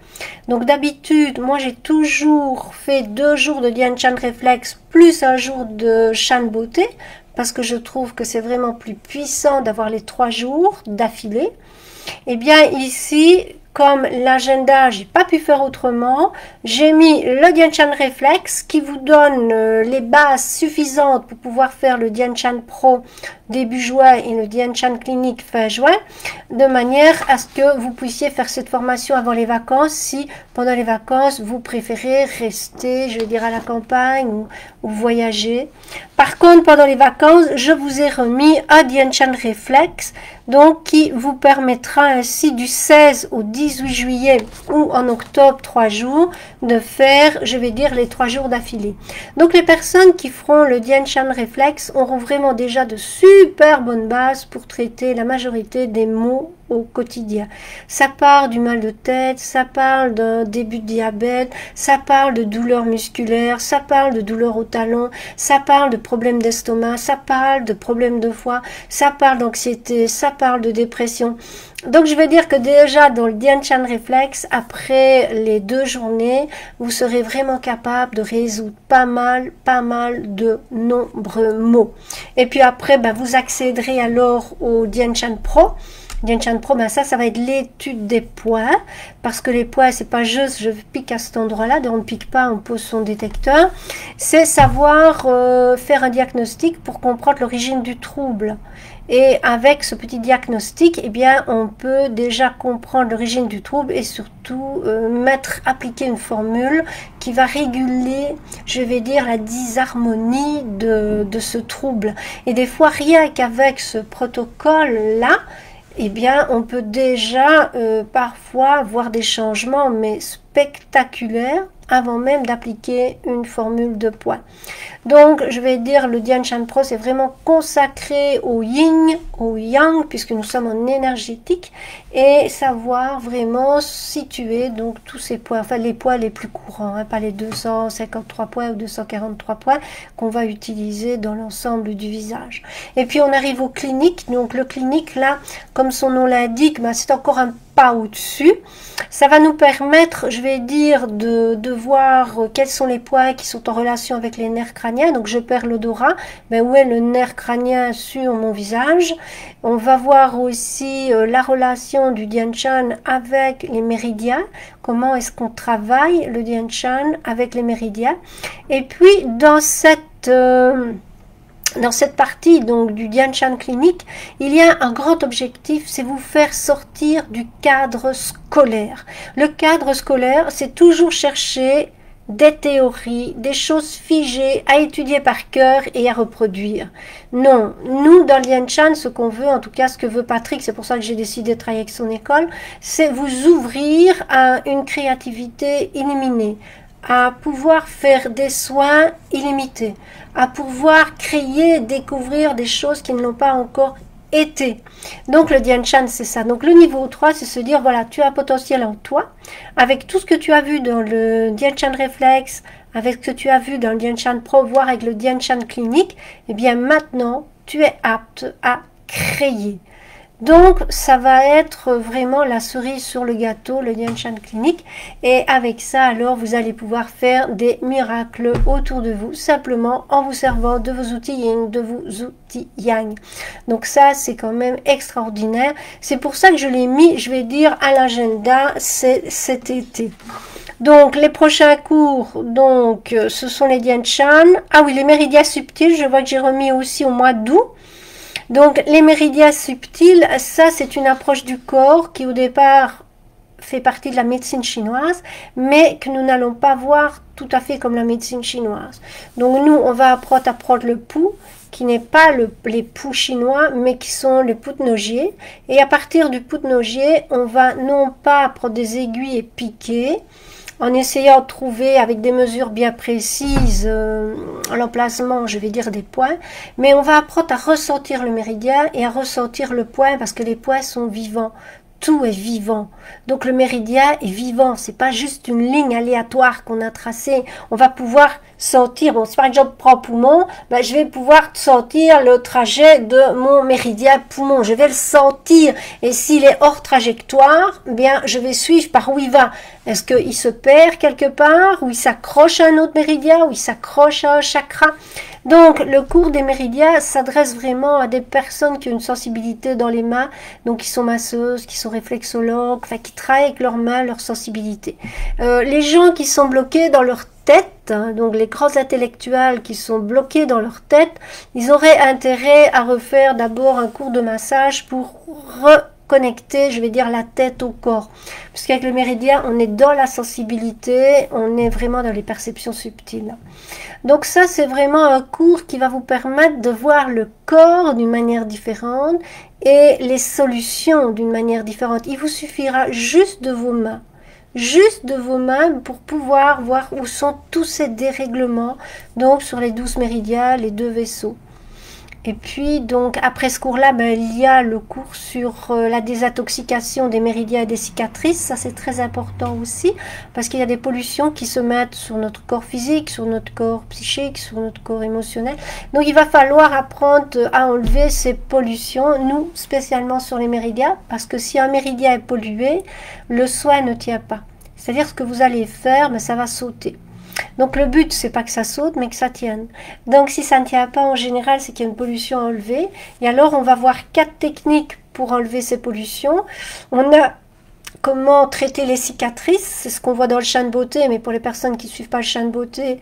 Donc d'habitude, moi j'ai toujours fait 2 jours de Dian Shan Reflex plus un jour de Shan Beauté, parce que je trouve que c'est vraiment plus puissant d'avoir les 3 jours d'affilée. Et bien ici, comme l'agenda, j'ai pas pu faire autrement, j'ai mis le Dian Shan Reflex qui vous donne les bases suffisantes pour pouvoir faire le Dian Shan Pro début juin et le Dian Shan Clinique fin juin, de manière à ce que vous puissiez faire cette formation avant les vacances, si pendant les vacances vous préférez rester, je vais dire, à la campagne ou voyager. Par contre, pendant les vacances, je vous ai remis un Dian Shan Reflex, donc qui vous permettra ainsi du 16 au 18 juillet ou en octobre 3 jours de faire, je vais dire, les 3 jours d'affilée. Donc les personnes qui feront le Dian Shan Reflex auront vraiment déjà de super bonnes bases pour traiter la majorité des maux au quotidien. Ça part du mal de tête, ça parle d'un début de diabète, ça parle de douleurs musculaires, ça parle de douleurs au talon, ça parle de problèmes d'estomac, ça parle de problèmes de foie, ça parle d'anxiété, ça parle de dépression. Donc je vais dire que déjà dans le Dian Shan Reflex, après les 2 journées, vous serez vraiment capable de résoudre pas mal de nombreux maux. Et puis après, ben, vous accéderez alors au Dian Shan Pro. Dian Shan Pro, ben ça va être l'étude des points, parce que les points, c'est pas juste je pique à cet endroit-là, on ne pique pas, on pose son détecteur, c'est savoir faire un diagnostic pour comprendre l'origine du trouble. Et avec ce petit diagnostic, eh bien, on peut déjà comprendre l'origine du trouble et surtout appliquer une formule qui va réguler, je vais dire, la disharmonie de ce trouble. Et des fois, rien qu'avec ce protocole-là, eh bien, on peut déjà parfois voir des changements, mais spectaculaires, avant même d'appliquer une formule de poids. Donc, je vais dire, le Dian Shan Pro, c'est vraiment consacré au yin, au yang, puisque nous sommes en énergétique, et savoir vraiment situer donc tous ces points, enfin les points les plus courants, hein, pas les 253 points ou 243 points qu'on va utiliser dans l'ensemble du visage. Et puis, on arrive au clinique. Donc, le clinique, là, comme son nom l'indique, ben, c'est encore un pas au-dessus. Ça va nous permettre, je vais dire, de voir quels sont les points qui sont en relation avec les nerfs crâniens. Donc, je perds l'odorat. Ben, où est le nerf crânien sur mon visage? On va voir aussi la relation du Dian Shan avec les méridiens. Comment est-ce qu'on travaille le Dian Shan avec les méridiens? Et puis, dans cette partie donc du Dian Shan clinique, il y a un grand objectif, c'est vous faire sortir du cadre scolaire. Le cadre scolaire, c'est toujours chercher des théories, des choses figées à étudier par cœur et à reproduire. Non, nous dans le Dian Shan, ce qu'on veut, en tout cas ce que veut Patrick, c'est pour ça que j'ai décidé de travailler avec son école, c'est vous ouvrir à une créativité illimitée, à pouvoir faire des soins illimités, à pouvoir créer, découvrir des choses qui ne l'ont pas encore été. Donc le Dian Shan, c'est ça. Donc le niveau 3, c'est se dire, voilà, tu as un potentiel en toi, avec tout ce que tu as vu dans le Dian Shan Reflex, avec ce que tu as vu dans le Dian Shan Pro, voire avec le Dian Shan clinique, et bien maintenant, tu es apte à créer. Donc, ça va être vraiment la cerise sur le gâteau, le Dian Shan clinique. Et avec ça, alors, vous allez pouvoir faire des miracles autour de vous, simplement en vous servant de vos outils yin, de vos outils yang. Donc ça, c'est quand même extraordinaire. C'est pour ça que je l'ai mis, je vais dire, à l'agenda cet été. Donc, les prochains cours, donc, ce sont les Dian Shan. Ah oui, les méridiens subtils, je vois que j'ai remis aussi au mois d'août. Donc, les méridiens subtils, ça, c'est une approche du corps qui, au départ, fait partie de la médecine chinoise, mais que nous n'allons pas voir tout à fait comme la médecine chinoise. Donc, nous, on va apprendre le pouls, qui n'est pas les poux chinois, mais qui sont le pouls de nogier. Et à partir du pouls de nogier, on va non pas prendre des aiguilles et piquer, en essayant de trouver avec des mesures bien précises l'emplacement, je vais dire, des points, mais on va apprendre à ressentir le méridien et à ressentir le point, parce que les points sont vivants. Tout est vivant. Donc le méridien est vivant. C'est pas juste une ligne aléatoire qu'on a tracée. On va pouvoir sentir. Bon, si par exemple je prends poumon, ben, je vais pouvoir sentir le trajet de mon méridien poumon. Je vais le sentir. Et s'il est hors trajectoire, bien je vais suivre par où il va. Est-ce qu'il se perd quelque part, ou il s'accroche à un autre méridien, ou il s'accroche à un chakra? Donc, le cours des méridiens s'adresse vraiment à des personnes qui ont une sensibilité dans les mains, donc qui sont masseuses, qui sont réflexologues, enfin qui travaillent avec leurs mains, leur sensibilité. Les gens qui sont bloqués dans leur tête, hein, donc les grands intellectuels qui sont bloqués dans leur tête, ils auraient intérêt à refaire d'abord un cours de massage pour reconnecter, je vais dire, la tête au corps. Puisqu'avec le méridien, on est dans la sensibilité, on est vraiment dans les perceptions subtiles. Donc ça, c'est vraiment un cours qui va vous permettre de voir le corps d'une manière différente et les solutions d'une manière différente. Il vous suffira juste de vos mains. Juste de vos mains pour pouvoir voir où sont tous ces dérèglements, donc sur les 12 méridiens, les 2 vaisseaux. Et puis, donc, après ce cours-là, ben, il y a le cours sur la désintoxication des méridiens et des cicatrices. Ça, c'est très important aussi, parce qu'il y a des pollutions qui se mettent sur notre corps physique, sur notre corps psychique, sur notre corps émotionnel. Donc, il va falloir apprendre à enlever ces pollutions, nous, spécialement sur les méridiens, parce que si un méridien est pollué, le soin ne tient pas. C'est-à-dire, ce que vous allez faire, ben, ça va sauter. Donc le but, c'est pas que ça saute, mais que ça tienne. Donc si ça ne tient pas, en général, c'est qu'il y a une pollution à enlever. Et alors, on va voir 4 techniques pour enlever ces pollutions. On a comment traiter les cicatrices, c'est ce qu'on voit dans le champ de beauté, mais pour les personnes qui ne suivent pas le champ de beauté,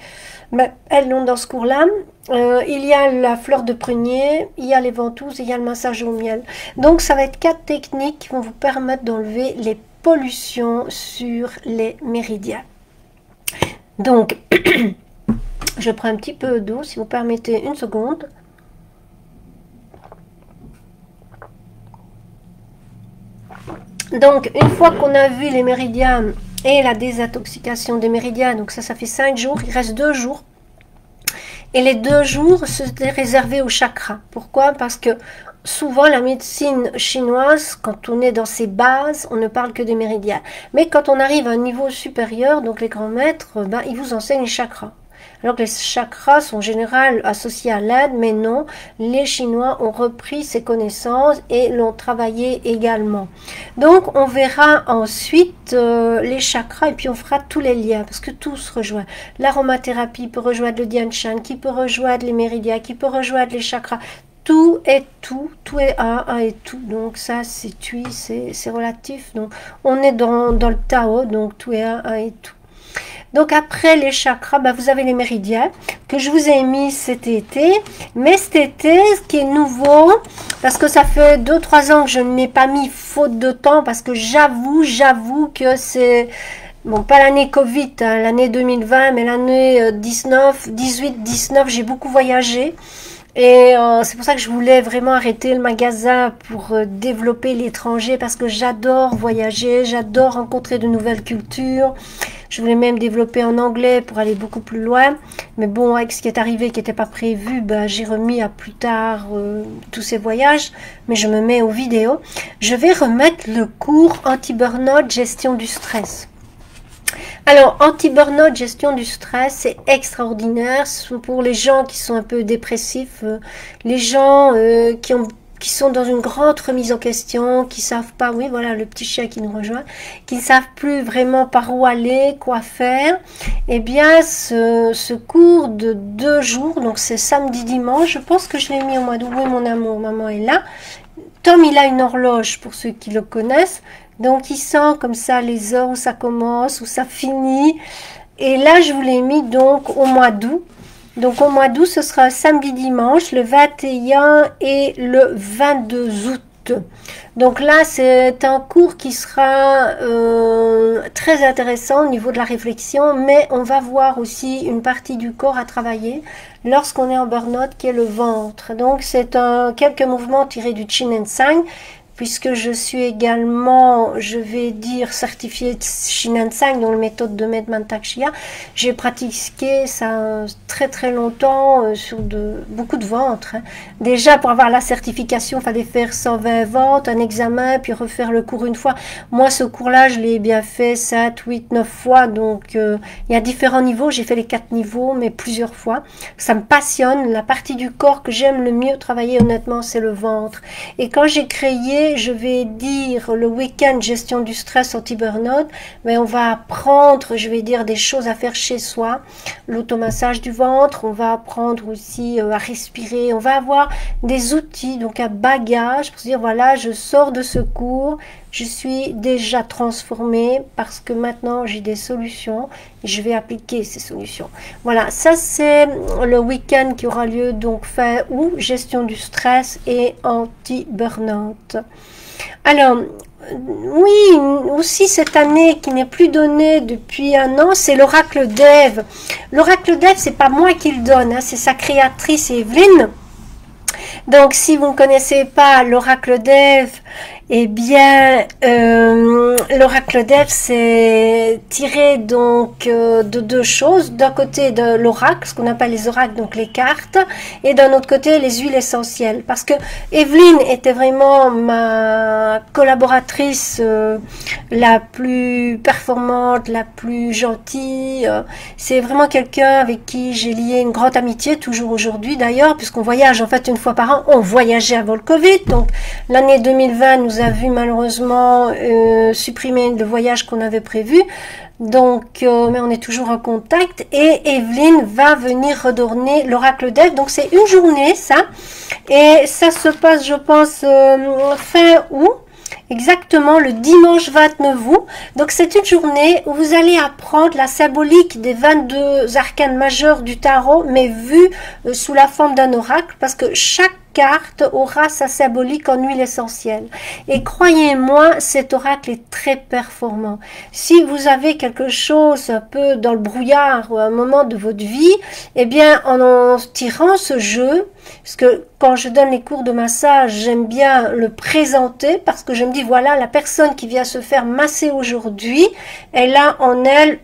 ben, elles l'ont dans ce cours-là. Il y a la fleur de prunier, il y a les ventouses et il y a le massage au miel. Donc ça va être 4 techniques qui vont vous permettre d'enlever les pollutions sur les méridiens. Donc, je prends un petit peu d'eau, si vous permettez une seconde. Donc, une fois qu'on a vu les méridiens et la désintoxication des méridiens, donc ça fait 5 jours, il reste 2 jours. Et les 2 jours, c'était réservé aux chakras. Pourquoi? Parce que souvent, la médecine chinoise, quand on est dans ses bases, on ne parle que des méridiens. Mais quand on arrive à un niveau supérieur, donc les grands maîtres, ben, ils vous enseignent les chakras. Alors que les chakras sont en général associés à l'Inde, mais non, les Chinois ont repris ces connaissances et l'ont travaillé également. Donc, on verra ensuite les chakras et puis on fera tous les liens parce que tout se rejoint. L'aromathérapie peut rejoindre le Dian Shan, qui peut rejoindre les méridiens, qui peut rejoindre les chakras. Tout est un est tout. Donc ça, c'est tui, c'est relatif. Donc, on est dans le Tao, donc tout est un est tout. Donc après les chakras, ben vous avez les méridiens que je vous ai mis cet été. Mais cet été, ce qui est nouveau, parce que ça fait 2-3 ans que je ne l'ai pas mis faute de temps, parce que j'avoue que c'est... Bon, pas l'année Covid, hein, l'année 2020, mais l'année 18-19, j'ai beaucoup voyagé. Et c'est pour ça que je voulais vraiment arrêter le magasin pour développer l'étranger, parce que j'adore voyager, j'adore rencontrer de nouvelles cultures. Je voulais même développer en anglais pour aller beaucoup plus loin. Mais bon, avec ce qui est arrivé, qui n'était pas prévu, ben, j'ai remis à plus tard tous ces voyages. Mais je me mets aux vidéos. Je vais remettre le cours anti-burnout, gestion du stress. Alors, anti-burnout, gestion du stress, c'est extraordinaire pour les gens qui sont un peu dépressifs, les gens qui sont dans une grande remise en question, qui savent pas, oui, voilà, le petit chien qui nous rejoint, qui ne savent plus vraiment par où aller, quoi faire. Eh bien, ce cours de 2 jours, donc c'est samedi, dimanche, je pense que je l'ai mis au mois d'août. Oui, mon amour, maman est là. Tom, il a une horloge, pour ceux qui le connaissent. Donc, il sent comme ça les heures où ça commence, où ça finit. Et là, je vous l'ai mis donc au mois d'août. Donc, au mois d'août, ce sera samedi, dimanche, le 21 et le 22 août. Donc là, c'est un cours qui sera très intéressant au niveau de la réflexion, mais on va voir aussi une partie du corps à travailler lorsqu'on est en burn-out, qui est le ventre. Donc, c'est quelques mouvements tirés du Chin and Sang, puisque je suis également, je vais dire, certifiée Shin and Sang dans la méthode de Med Mantak Shia. J'ai pratiqué ça très très longtemps sur beaucoup de ventres. Hein. Déjà, pour avoir la certification, il fallait faire 120 ventres, un examen, puis refaire le cours une fois. Moi, ce cours-là, je l'ai bien fait 7, 8, 9 fois. Donc, il y a différents niveaux. J'ai fait les 4 niveaux, mais plusieurs fois. Ça me passionne. La partie du corps que j'aime le mieux travailler, honnêtement, c'est le ventre. Et quand j'ai créé, je vais dire le week-end gestion du stress anti-burnout, mais on va apprendre, je vais dire, des choses à faire chez soi, l'automassage du ventre, on va apprendre aussi à respirer, on va avoir des outils, donc un bagage pour se dire voilà, je sors de ce cours, je suis déjà transformée parce que maintenant j'ai des solutions et je vais appliquer ces solutions. Voilà, ça c'est le week-end qui aura lieu donc fin août, gestion du stress et anti-burnout. Alors, oui, aussi cette année qui n'est plus donnée depuis 1 an, c'est l'oracle d'Ève. L'oracle d'Ève, c'est pas moi qui le donne, hein, c'est sa créatrice Evelyne. Donc, si vous ne connaissez pas l'oracle d'Ève, eh bien, l'oracle d'Ève, c'est tiré donc de deux choses. D'un côté de l'oracle, ce qu'on appelle les oracles, donc les cartes, et d'un autre côté les huiles essentielles. Parce que Evelyne était vraiment ma collaboratrice la plus performante, la plus gentille. C'est vraiment quelqu'un avec qui j'ai lié une grande amitié, toujours aujourd'hui d'ailleurs, puisqu'on voyage en fait une fois par an. On voyageait avant le Covid, donc l'année 2020 nous a vu malheureusement supprimer le voyage qu'on avait prévu. Donc, mais on est toujours en contact. Et Evelyne va venir redonner l'oracle d'Ève. Donc, c'est une journée, ça. Et ça se passe, je pense, fin août. Exactement, le dimanche 29 août. Donc, c'est une journée où vous allez apprendre la symbolique des 22 arcanes majeurs du tarot, mais vue sous la forme d'un oracle, parce que chaque carte aura sa symbolique en huile essentielle. Et croyez-moi, cet oracle est très performant. Si vous avez quelque chose un peu dans le brouillard ou un moment de votre vie, eh bien, en tirant ce jeu, parce que quand je donne les cours de massage, j'aime bien le présenter parce que je me dis, voilà, la personne qui vient se faire masser aujourd'hui, elle a en elle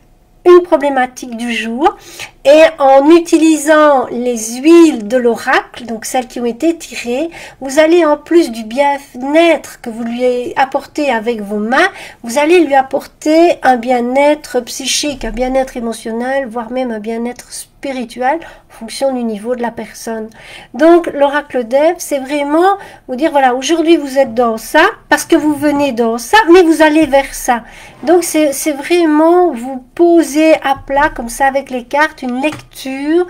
une problématique du jour, et en utilisant les huiles de l'oracle, donc celles qui ont été tirées, vous allez en plus du bien-être que vous lui apportez avec vos mains, vous allez lui apporter un bien-être psychique, un bien-être émotionnel, voire même un bien-être spirituel en fonction du niveau de la personne. Donc l'oracle d'Ève, c'est vraiment vous dire, voilà, aujourd'hui vous êtes dans ça, parce que vous venez dans ça, mais vous allez vers ça. Donc c'est vraiment vous poser à plat comme ça avec les cartes, une lecture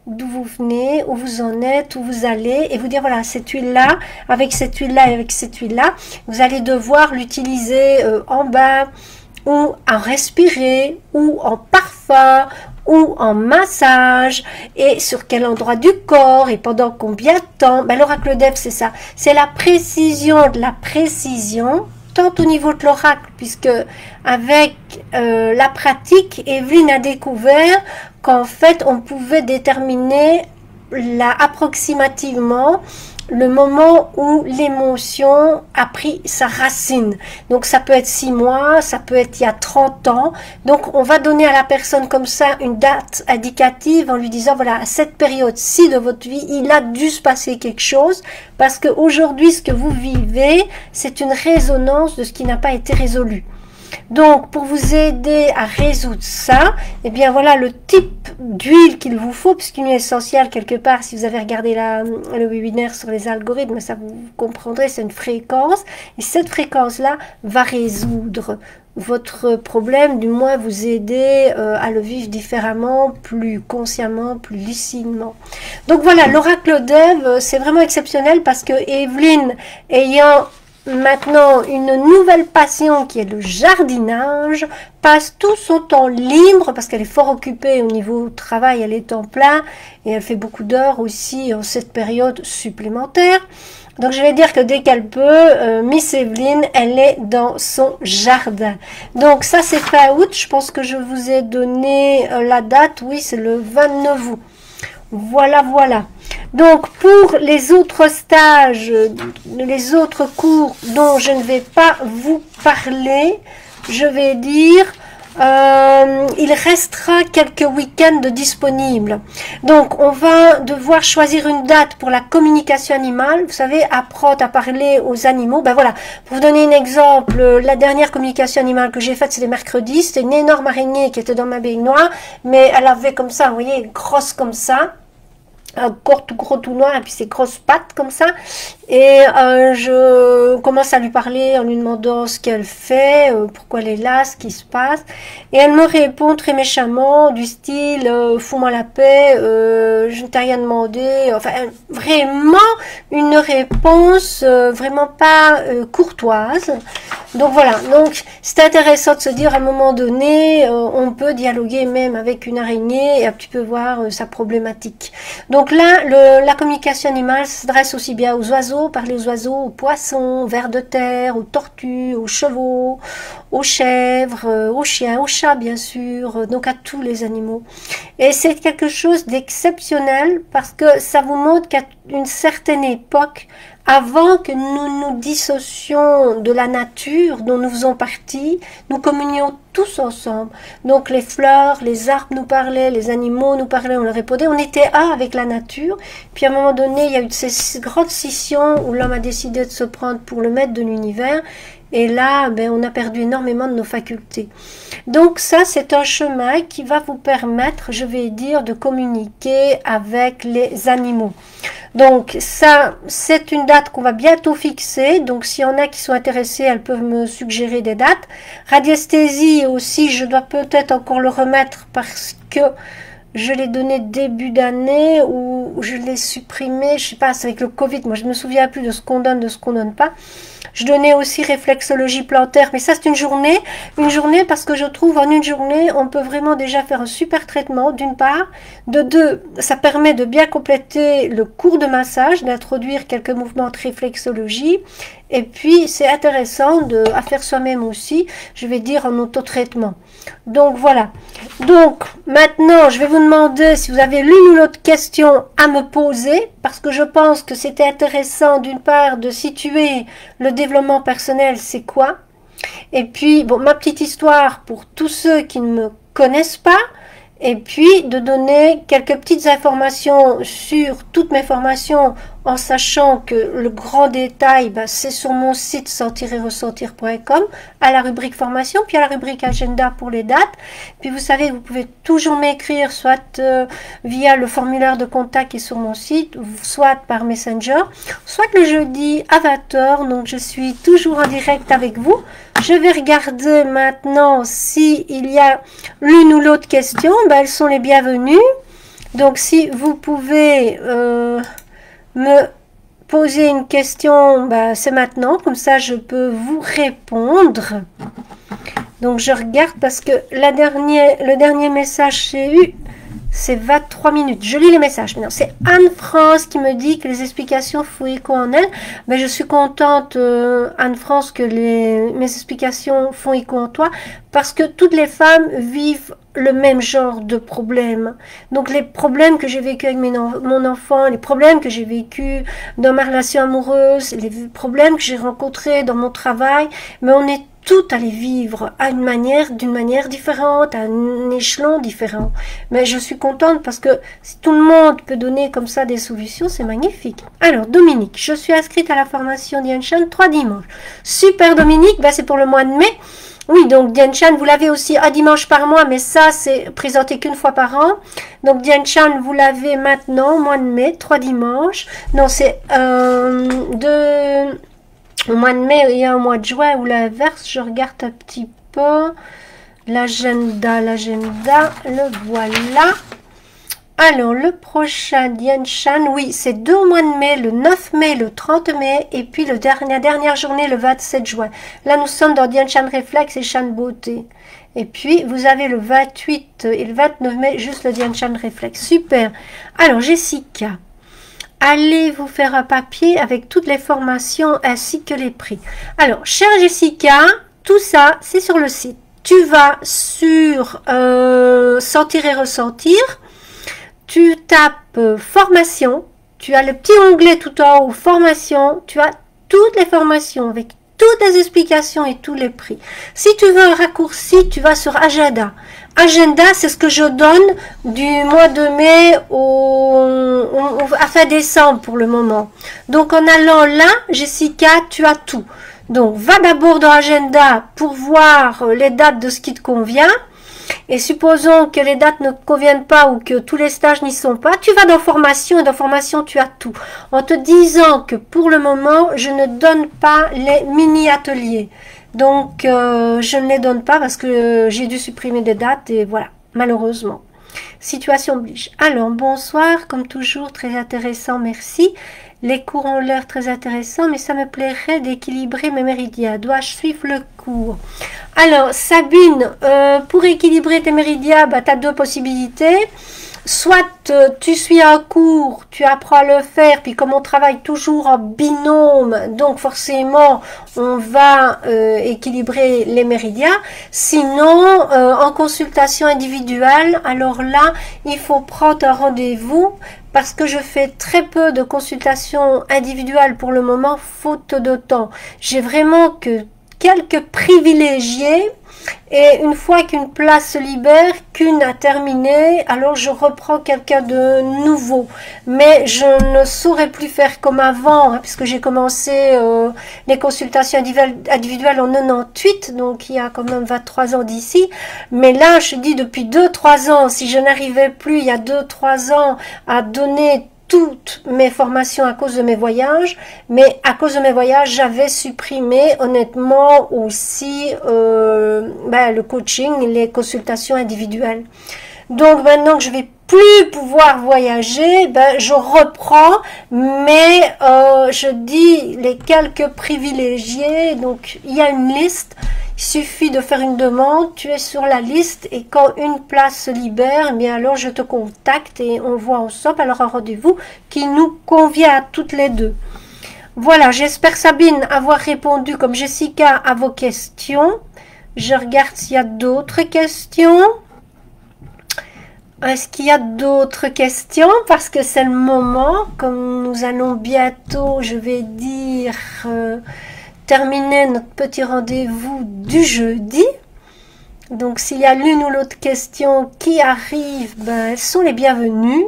d'où vous venez, où vous en êtes, où vous allez, et vous dire, voilà, cette huile-là, avec cette huile-là et avec cette huile-là, vous allez devoir l'utiliser en bain, ou en respirer, ou en parfum, ou en massage, et sur quel endroit du corps, et pendant combien de temps. Ben, l'oracle d'Ève, c'est ça. C'est la précision de la précision, tant au niveau de l'oracle, puisque avec la pratique, Evelyne a découvert qu'en fait, on pouvait déterminer approximativement le moment où l'émotion a pris sa racine. Donc ça peut être 6 mois, ça peut être il y a 30 ans. Donc on va donner à la personne comme ça une date indicative en lui disant, voilà, à cette période-ci de votre vie, il a dû se passer quelque chose, parce qu'aujourd'hui, ce que vous vivez, c'est une résonance de ce qui n'a pas été résolu. Donc, pour vous aider à résoudre ça, eh bien voilà le type d'huile qu'il vous faut, puisqu'une huile essentielle, quelque part, si vous avez regardé le webinaire sur les algorithmes, ça vous comprendrez, c'est une fréquence, et cette fréquence-là va résoudre votre problème, du moins vous aider à le vivre différemment, plus consciemment, plus lucidement. Donc voilà, l'oracle d'Ève, c'est vraiment exceptionnel parce que Evelyne, ayant maintenant une nouvelle passion qui est le jardinage, passe tout son temps libre parce qu'elle est fort occupée au niveau travail, elle est en plein et elle fait beaucoup d'heures aussi en cette période supplémentaire. Donc je vais dire que dès qu'elle peut, Miss Evelyne, elle est dans son jardin. Donc ça c'est fin août, je pense que je vous ai donné la date, oui c'est le 29 août. Voilà, voilà. Donc, pour les autres stages, les autres cours dont je ne vais pas vous parler, je vais dire, il restera quelques week-ends disponibles. Donc, on va devoir choisir une date pour la communication animale. Vous savez, apprendre à parler aux animaux. Ben voilà, pour vous donner un exemple, la dernière communication animale que j'ai faite, c'était mercredi. C'était une énorme araignée qui était dans ma baignoire, mais elle avait comme ça, vous voyez, grosse comme ça. Un corps tout gros tout noir et puis ses grosses pattes comme ça, et je commence à lui parler en lui demandant ce qu'elle fait, pourquoi elle est là, ce qui se passe, et elle me répond très méchamment du style fous-moi la paix, je ne t'ai rien demandé, enfin vraiment une réponse vraiment pas courtoise. Donc voilà, donc c'est intéressant de se dire à un moment donné on peut dialoguer même avec une araignée et un petit peu voir sa problématique. Donc Donc là, la communication animale s'adresse aussi bien aux oiseaux, parler aux oiseaux, aux poissons, aux vers de terre, aux tortues, aux chevaux, aux chèvres, aux chiens, aux chats bien sûr, donc à tous les animaux. Et c'est quelque chose d'exceptionnel parce que ça vous montre qu'à une certaine époque, avant que nous nous dissocions de la nature dont nous faisons partie, nous communions tous ensemble. Donc les fleurs, les arbres nous parlaient, les animaux nous parlaient, on leur répondait, on était un avec la nature. Puis à un moment donné, il y a eu ces grandes scissions où l'homme a décidé de se prendre pour le maître de l'univers. Et là, ben, on a perdu énormément de nos facultés. Donc ça, c'est un chemin qui va vous permettre, je vais dire, de communiquer avec les animaux. Donc ça, c'est une date qu'on va bientôt fixer. Donc s'il y en a qui sont intéressés, elles peuvent me suggérer des dates. Radiesthésie aussi, je dois peut-être encore le remettre parce que je l'ai donné début d'année ou je l'ai supprimé. Je sais pas, c'est avec le Covid. Moi, je me souviens plus de ce qu'on donne, de ce qu'on donne pas. Je donnais aussi réflexologie plantaire, mais ça c'est une journée parce que je trouve en une journée, on peut vraiment déjà faire un super traitement, d'une part. De deux, ça permet de bien compléter le cours de massage, d'introduire quelques mouvements de réflexologie. Et puis, c'est intéressant à faire soi-même aussi, je vais dire en auto-traitement. Donc, voilà. Donc, maintenant, je vais vous demander si vous avez l'une ou l'autre question à me poser, parce que je pense que c'était intéressant, d'une part, de situer le développement personnel, c'est quoi. Et puis, bon, ma petite histoire pour tous ceux qui ne me connaissent pas, et puis de donner quelques petites informations sur toutes mes formations en sachant que le grand détail, ben, c'est sur mon site sentir-et-ressentir.com à la rubrique formation, puis à la rubrique agenda pour les dates. Puis vous savez, vous pouvez toujours m'écrire soit via le formulaire de contact qui est sur mon site, soit par Messenger, soit le jeudi à 20 h. Donc je suis toujours en direct avec vous. Je vais regarder maintenant s'il y a l'une ou l'autre question. Ben, elles sont les bienvenues. Donc si vous pouvez me poser une question, ben, c'est maintenant. Comme ça, je peux vous répondre. Donc je regarde parce que le dernier message que j'ai eu, c'est 23 minutes. Je lis les messages maintenant. C'est Anne-France qui me dit que les explications font écho en elle. Mais je suis contente, Anne-France, que mes explications font écho en toi. Parce que toutes les femmes vivent le même genre de problème. Donc les problèmes que j'ai vécu avec mon enfant, les problèmes que j'ai vécu dans ma relation amoureuse, les problèmes que j'ai rencontrés dans mon travail, mais on est toutes à les vivre d'une manière différente, à un échelon différent. Mais je suis contente parce que si tout le monde peut donner comme ça des solutions, c'est magnifique. Alors, Dominique, je suis inscrite à la formation Diane Chan 3 dimanches. Super Dominique, ben c'est pour le mois de mai. Oui, donc Diane Chan, vous l'avez aussi un dimanche par mois, mais ça, c'est présenté qu'une fois par an. Donc Diane Chan, vous l'avez maintenant, mois de mai, 3 dimanches. Non, c'est au mois de mai et un mois de juin ou l'inverse. Je regarde un petit peu l'agenda, le voilà. Alors, le prochain Diane Chan, oui, c'est 2 mois de mai, le 9 mai, le 30 mai, et puis la dernière journée, le 27 juin. Là, nous sommes dans Diane Chan Réflexe et Chan Beauté. Et puis, vous avez le 28 et le 29 mai, juste le Diane Chan Réflexe. Super. Alors, Jessica, allez vous faire un papier avec toutes les formations ainsi que les prix. Alors, chère Jessica, tout ça, c'est sur le site. Tu vas sur Sentir et Ressentir. Tu tapes formation, tu as le petit onglet tout en haut, formation, tu as toutes les formations avec toutes les explications et tous les prix. Si tu veux un raccourci, tu vas sur agenda. Agenda, c'est ce que je donne du mois de mai à fin décembre pour le moment. Donc en allant là, Jessica, tu as tout. Donc va d'abord dans agenda pour voir les dates de ce qui te convient. Et supposons que les dates ne conviennent pas ou que tous les stages n'y sont pas, tu vas dans formation et dans formation tu as tout. En te disant que pour le moment, je ne donne pas les mini-ateliers. Donc, je ne les donne pas parce que j'ai dû supprimer des dates et voilà, malheureusement. Situation oblige. Alors, bonsoir, comme toujours, très intéressant, merci. Les cours ont l'air très intéressants, mais ça me plairait d'équilibrer mes méridiens. Dois-je suivre le cours? Alors, Sabine, pour équilibrer tes méridiens, bah, tu as deux possibilités. soit tu suis un cours, tu apprends à le faire, puis comme on travaille toujours en binôme, donc forcément on va équilibrer les méridiens. Sinon, en consultation individuelle, alors là, il faut prendre un rendez-vous parce que je fais très peu de consultations individuelles pour le moment, faute de temps. J'ai vraiment que quelques privilégiés. Et une fois qu'une place se libère, qu'une a terminé, alors je reprends quelqu'un de nouveau. Mais je ne saurais plus faire comme avant, hein, puisque j'ai commencé les consultations individuelles en 98, donc il y a quand même 23 ans d'ici. Mais là, je dis depuis 2-3 ans, si je n'arrivais plus il y a 2-3 ans à donner toutes mes formations à cause de mes voyages, mais à cause de mes voyages, j'avais supprimé honnêtement aussi le coaching, les consultations individuelles. Donc maintenant que je vais plus pouvoir voyager, je reprends, mais je dis les quelques privilégiés. Donc il y a une liste. Il suffit de faire une demande, tu es sur la liste et quand une place se libère, eh bien alors je te contacte et on voit ensemble alors un rendez-vous qui nous convient à toutes les deux. Voilà, j'espère Sabine avoir répondu comme Jessica à vos questions. Je regarde s'il y a d'autres questions. Est-ce qu'il y a d'autres questions? Parce que c'est le moment, comme nous allons bientôt, je vais dire... terminer notre petit rendez-vous du jeudi. Donc s'il y a l'une ou l'autre question qui arrive, elles sont les bienvenues.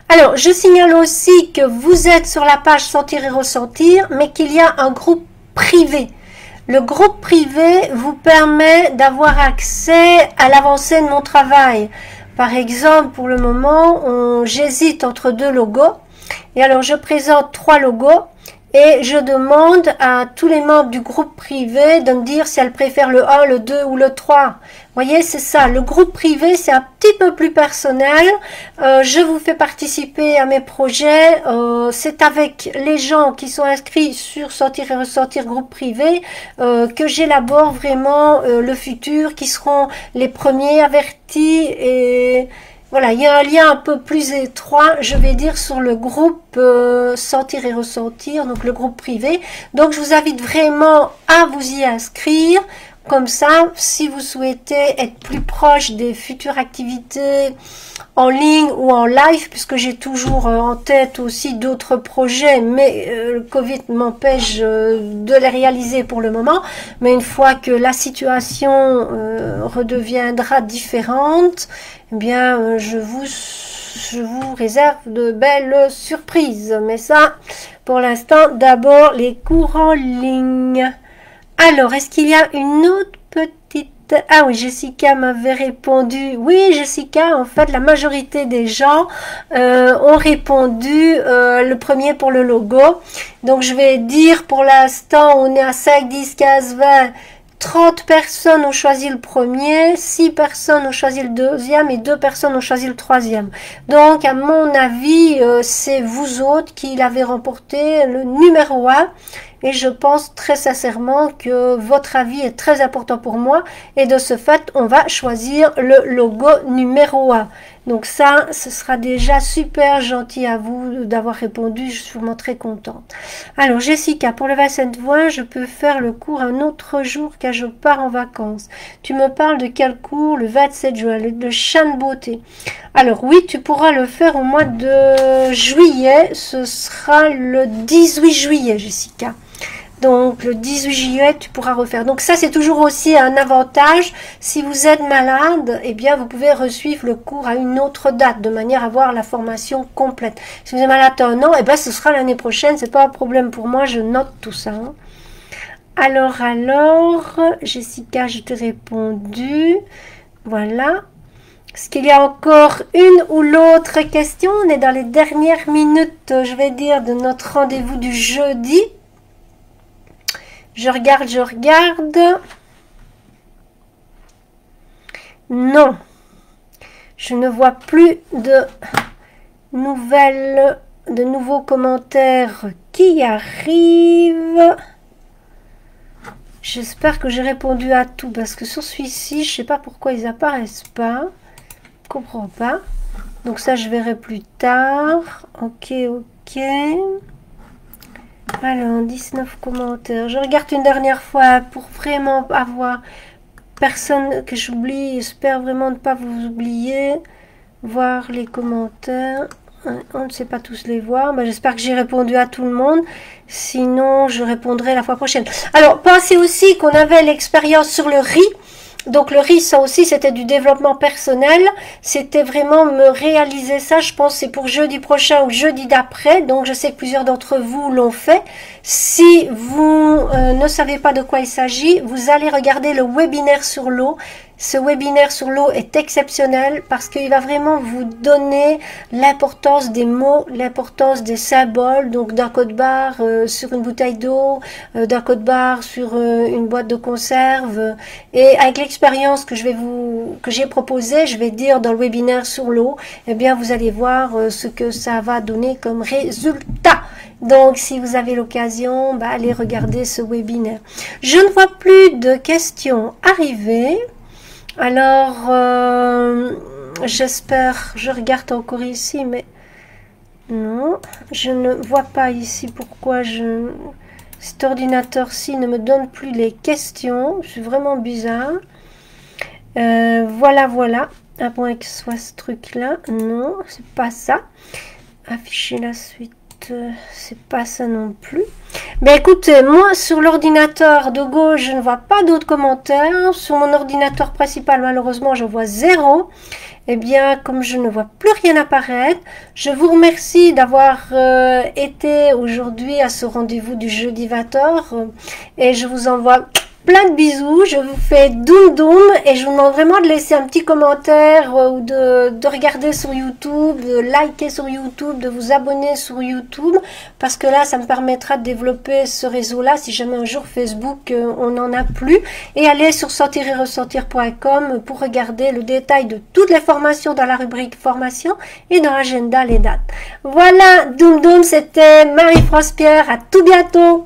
Alors je signale aussi que vous êtes sur la page Sentir et Ressentir, mais qu'il y a un groupe privé. Le groupe privé vous permet d'avoir accès à l'avancée de mon travail. Par exemple, pour le moment, j'hésite entre 2 logos. Et alors, je présente 3 logos et je demande à tous les membres du groupe privé de me dire si elles préfèrent le 1, le 2 ou le 3. Vous voyez, c'est ça. Le groupe privé, c'est un petit peu plus personnel. Je vous fais participer à mes projets. C'est avec les gens qui sont inscrits sur Sentir et Ressentir groupe privé que j'élabore vraiment le futur, qui seront les premiers avertis et... Voilà, il y a un lien un peu plus étroit, je vais dire, sur le groupe Sentir et Ressentir, donc le groupe privé. Donc, je vous invite vraiment à vous y inscrire. Comme ça, si vous souhaitez être plus proche des futures activités en ligne ou en live, puisque j'ai toujours en tête aussi d'autres projets, mais le Covid m'empêche de les réaliser pour le moment. Mais une fois que la situation redeviendra différente, eh bien, je vous réserve de belles surprises. Mais ça, pour l'instant, d'abord les cours en ligne. Alors, est-ce qu'il y a une autre petite... Ah oui, Jessica m'avait répondu. Oui, Jessica, en fait, la majorité des gens ont répondu le premier pour le logo. Donc, je vais dire, pour l'instant, on est à 5, 10, 15, 20... 30 personnes ont choisi le premier, 6 personnes ont choisi le deuxième et 2 personnes ont choisi le troisième. Donc, à mon avis, c'est vous autres qui l'avez remporté le numéro 1. Et je pense très sincèrement que votre avis est très important pour moi. Et de ce fait, on va choisir le logo numéro 1. Donc ça, ce sera déjà super gentil à vous d'avoir répondu. Je suis vraiment très contente. Alors Jessica, pour le 27 juin, je peux faire le cours un autre jour car je pars en vacances. Tu me parles de quel cours? Le 27 juin, le chien de beauté. Alors oui, tu pourras le faire au mois de juillet. Ce sera le 18 juillet, Jessica. Donc, le 18 juillet, tu pourras refaire. Donc, ça, c'est toujours aussi un avantage. Si vous êtes malade, eh bien, vous pouvez resuivre le cours à une autre date, de manière à avoir la formation complète. Si vous êtes malade un an, eh bien, ce sera l'année prochaine. C'est pas un problème pour moi. Je note tout ça. Hein. Alors, Jessica, je t'ai répondu. Voilà. Est-ce qu'il y a encore une ou l'autre question? On est dans les dernières minutes, je vais dire, de notre rendez-vous du jeudi. Je regarde. Non. Je ne vois plus de nouveaux commentaires qui arrivent. J'espère que j'ai répondu à tout, parce que sur celui-ci, je sais pas pourquoi ils apparaissent pas. Je comprends pas. Donc ça, je verrai plus tard. Ok, ok. Alors, 19 commentaires. Je regarde une dernière fois pour vraiment avoir personne que j'oublie. J'espère vraiment ne pas vous oublier. Voir les commentaires. On ne sait pas tous les voir. Ben, j'espère que j'ai répondu à tout le monde. Sinon, je répondrai la fois prochaine. Alors, pensez aussi qu'on avait l'expérience sur le riz. Donc le riz, ça aussi, c'était du développement personnel. C'était vraiment me réaliser ça. Je pense que c'est pour jeudi prochain ou jeudi d'après. Donc je sais que plusieurs d'entre vous l'ont fait. Si vous ne savez pas de quoi il s'agit, vous allez regarder le webinaire sur l'eau. Ce webinaire sur l'eau est exceptionnel parce qu'il va vraiment vous donner l'importance des mots, l'importance des symboles, donc d'un code barre sur une bouteille d'eau, d'un code barre sur une boîte de conserve. Et avec l'expérience que j'ai proposée, je vais dire dans le webinaire sur l'eau, eh bien vous allez voir ce que ça va donner comme résultat. Donc, si vous avez l'occasion, bah, allez regarder ce webinaire. Je ne vois plus de questions arriver. Alors, j'espère, je regarde encore ici, mais non, je ne vois pas ici pourquoi cet ordinateur-ci ne me donne plus les questions. C'est vraiment bizarre. Voilà, voilà. À moins que ce soit ce truc-là. Non, c'est pas ça. Afficher la suite. C'est pas ça non plus. Mais écoutez, moi sur l'ordinateur de gauche, je ne vois pas d'autres commentaires. Sur mon ordinateur principal, malheureusement, je vois 0. Eh bien, comme je ne vois plus rien apparaître, je vous remercie d'avoir été aujourd'hui à ce rendez-vous du jeudi 20h. Et je vous envoie plein de bisous, je vous fais doum doum et je vous demande vraiment de laisser un petit commentaire ou de regarder sur YouTube, de liker sur YouTube, de vous abonner sur YouTube parce que là ça me permettra de développer ce réseau là si jamais un jour Facebook on n'en a plus, et aller sur sortir-et-ressortir.com pour regarder le détail de toutes les formations dans la rubrique formation et dans l'agenda les dates. Voilà, doum doum, c'était Marie-France Pierre, à tout bientôt.